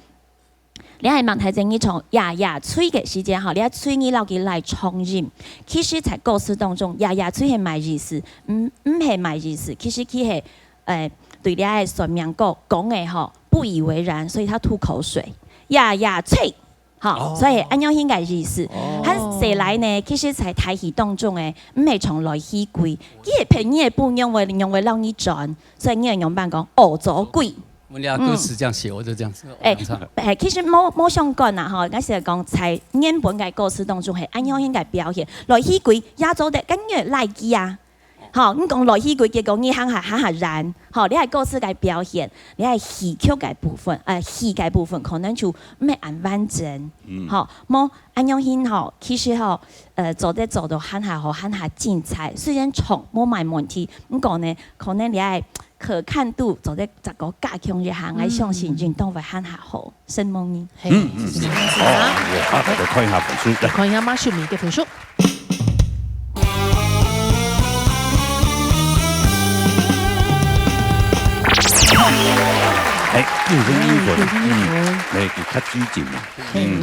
你係問題正義從呀吹嘅時間，吼，你一吹你留佢來重音，其實在歌詞當中，呀吹係賣意思，唔係賣意思，其實佢係對你嘅算命講嘅吼不以為然，所以他吐口水，呀吹，好，所以按樣應該意思。喺誰來呢？其實在台戲當中嘅，唔係從來戲鬼，佢係平日半用為讓你轉，所以你係用辦講惡做鬼。我哋歌詞這樣寫，我就這樣子。其實冇相干啊，吼，嗰時講在原本嘅歌詞當中係按樣應該表現，來戲鬼也做得跟住來記啊。好，你講來戲鬼結果你喊下燃，好，你係歌詞嘅表現，你係戲曲嘅部分，戲嘅部分可能就唔係按完整，好，冇按樣顯好，其實吼，做到喊下精彩，雖然長冇埋問題，咁講呢，可能你係可看度做得十個加強一下，我相信運動會喊下好，新夢呢？好，我看一下本書，看一下馬秀明嘅本書。又是英文，你較拘謹嘛。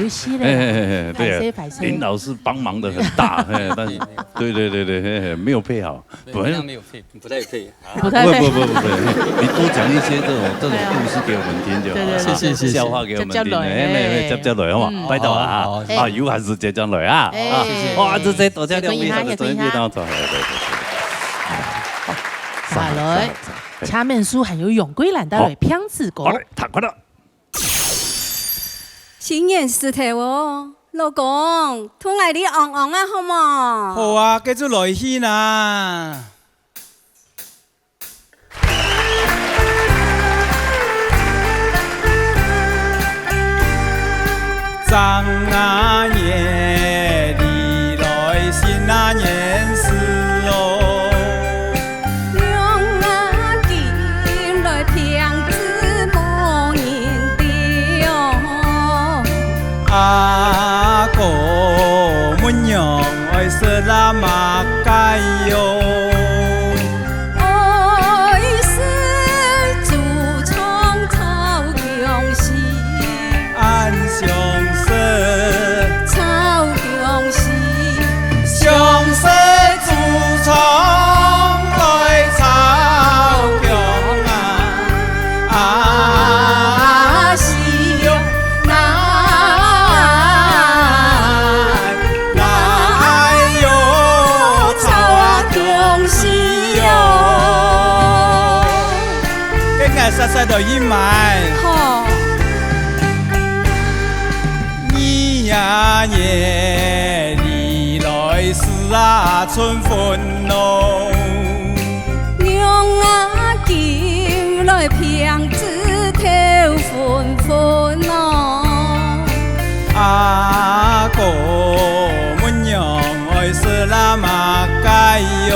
有些嘞，對啊，林老師幫忙得很大，但是對，沒有配好，不太沒有配，不太配。不，你多講一些這種故事給我們聽就好，謝，笑話給我們聽，接來好嘛，拜託啊，有閒時間來啊，哇，這些多謝兩位，下來。下面書還有永歸蘭帶來평字歌。彈快樂。新年事體喎，老公，同嚟啲昂昂啊，好冇？好啊，繼續來戲啦。張啊爺，你來新啊年事哦。阿哥們用愛是那麼該有，愛是祖宗草強時，安相思草強時，相思祖宗來草強啊，是喲。實實就依埋，咿呀耶，你來是啊春分咯，娘啊今來평子頭分分咯，阿哥們娘愛是那麼該有。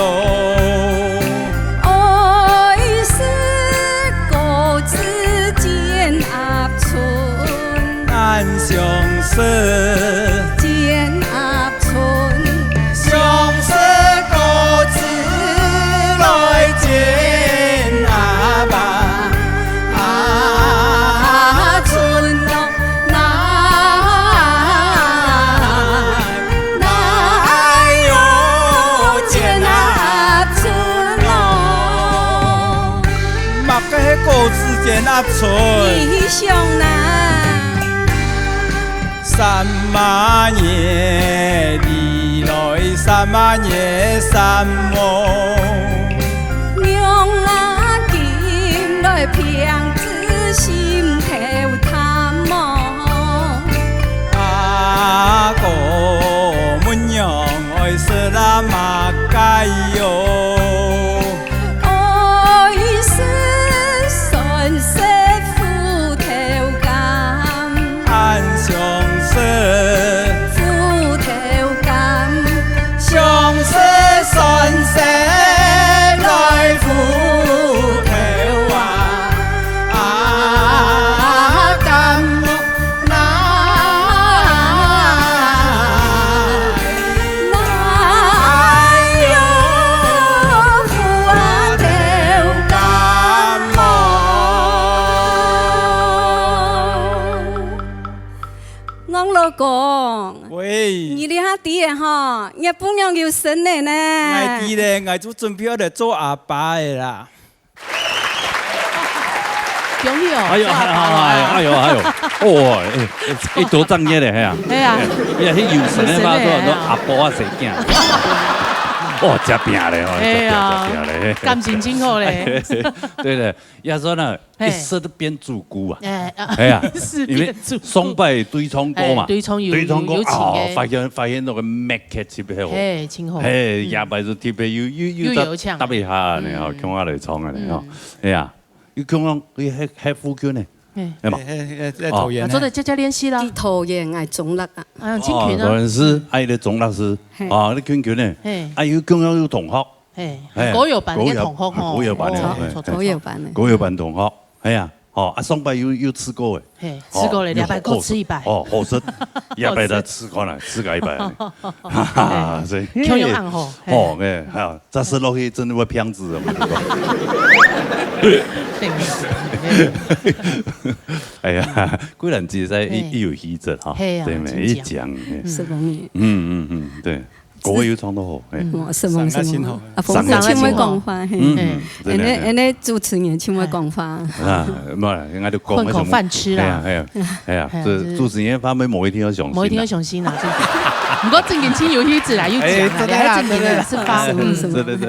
安相思，建鴨村，相思各自來建鴨吧，村咯，哪有建鴨村咯？乜嘅各自建鴨村？異鄉難。三萬年，你來三萬年三夢。娘啊，今來평子心頭探望。阿哥們娘愛是那麼該有，愛是老公，喂，你哋下啲嘅嗬，日本娘要生你呢。我啲咧，我就準備嚟做阿爸嘅啦。恭喜哦！哎呦，哦，你多正嘢咧，係啊，係啊，你係有神咧嘛，都阿婆啊，死囝，哦，真拼咧，哦，真拼咧，感情真好咧。对的，要说呢，一生都变主顾啊，哎呀，因为崇拜对唱歌嘛，对唱有情嘅，發現到個 make 特別好，真好，也擺咗特別有特別下呢，吼，咁我嚟唱嘅咧，吼，係啊。要講講佢係副權呢，係嘛？桃園，做得家練習啦。桃園係總律啊，清權啊。桃園是愛的總律師，啊，你權呢？啊，要講講有同學，嗰有版嘅同學哦，嗰有版嘅，嗰有版同學，係啊，哦，啊，上拜有吃過誒，吃過了200夠吃100，哦，好食，200的吃過來，吃個100，哈哈，所以，強有暗號，哦，誒，係啊，這是落去真的會騙子啊！哎呀，固然自在一有氣質哈，對沒？一講，是夢。對，國語有唱得好，是夢，啊，風格請會講話，你主持人請會講話。啊，唔係，應該都講混口飯吃啦。係啊，主持人方面某一天要上心。某一天要上心啦，唔過正經親有氣質啦，有講啦，你係正經的是發。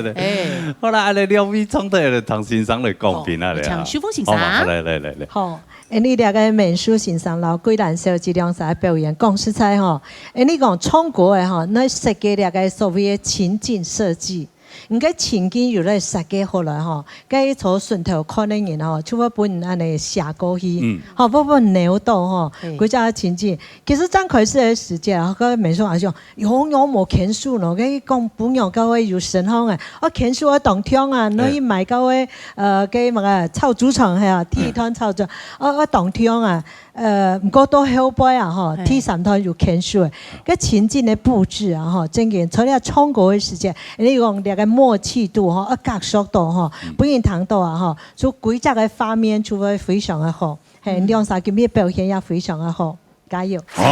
對。哎，好啦，你兩位唱得唐先生嚟講邊啊？唱徐峰先生。來。好，你兩個美術欣賞老桂蘭小姐兩個表演，講實在吼，你講中國嘅吼，那設計兩個所謂嘅情境設計。唔該情景有咧設計好來吼，該從順頭看的人吼，就會本安尼寫過去，吼，不扭到吼，佢只情景。其實張開始嘅時節，個美術話講，永遠冇傾訴咯，佢講本樣嗰位有神風嘅，我傾訴我當聽啊，你去買嗰位嘅乜個臭豬腸係啊，鐵湯臭豬，我當聽啊。唔過都好杯啊！嗬，T3團有傾訴嘅，個情境嘅佈置啊！嗬，真嘅，除了唱歌嘅時間，你講兩個默契度嗬，角色度嗬，本人談到啊！嗬，就規則嘅畫面就會非常嘅好，係兩三個嘅表現也非常嘅好，加油！好，謝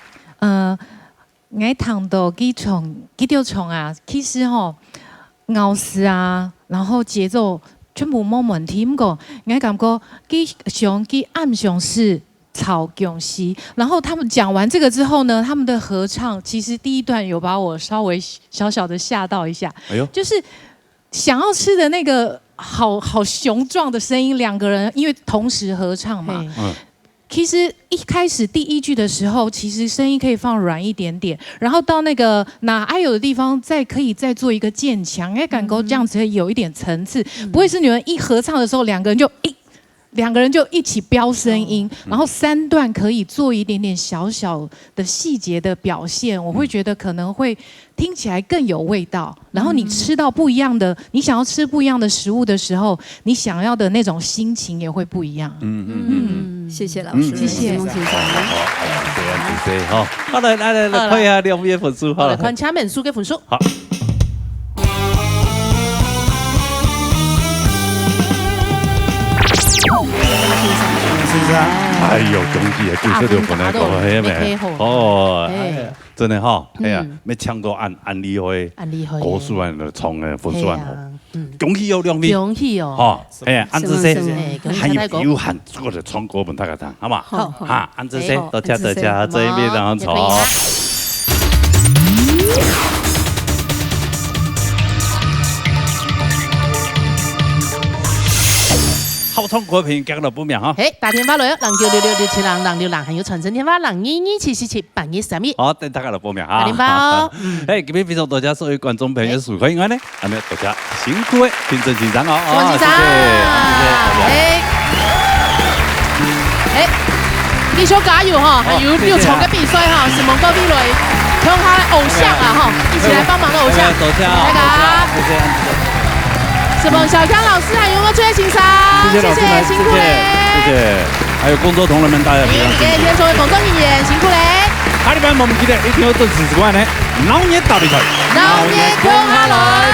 謝。我談到幾條唱啊，其實嗬，咬詞啊，然後節奏。全部冇問題，不過我感覺佢暗上是曹強熙，然後他們講完這個之後呢，他們的合唱其實第一段有把我稍微小小的嚇到一下，就是想要吃的那個好雄壯的聲音，兩個人因為同時合唱嘛。其實一開始第一句的時候，其實聲音可以放軟一點點，然後到那個哪愛有的地方可以再做一個漸強，因為感覺這樣子有一點層次，不會是你們一合唱的時候兩個人就一起飆聲音，然後3段可以做一點點小小的細節的表現，我會覺得可能會聽起來更有味道。然後你吃到不一樣的，你想要吃不一樣的食物的時候，你想要的那種心情也會不一樣。謝謝老師，謝謝先生。謝謝，好，來，看下兩位分數，好，來看前面數嘅分數。好。哎呦，恭喜啊！最少就本來講係咪？哦，真的哈，係啊，要搶到安利會，高數啊，唱嘅分數啊，恭喜有兩位，恭喜哦，哈，係啊，安子生，還有限嗰個唱歌本大家聽，好嘛？好，哈，安子生，多謝，這一邊讓坐。好唱歌評價到不妙哈！打電話來啊，096667676，還有傳真電話0227781232。好，等大家來報名哈！打電話哦。今天非常多謝所有觀眾朋友收看，另外呢，我們大家辛苦嘅評審先生哦，謝謝大家。繼續加油哈！還有6場嘅比賽哈，是蒙哥比來向下偶像啊哈，一起來幫忙的偶像，大家。是蒙小強老師，還有我最欣賞，謝謝辛苦嘞，謝謝，還有工作同仁們，大家非常辛苦。今天所有工作人員辛苦嘞。下禮拜我們記得一定要準時收看呢，老年大比賽，老年共下來。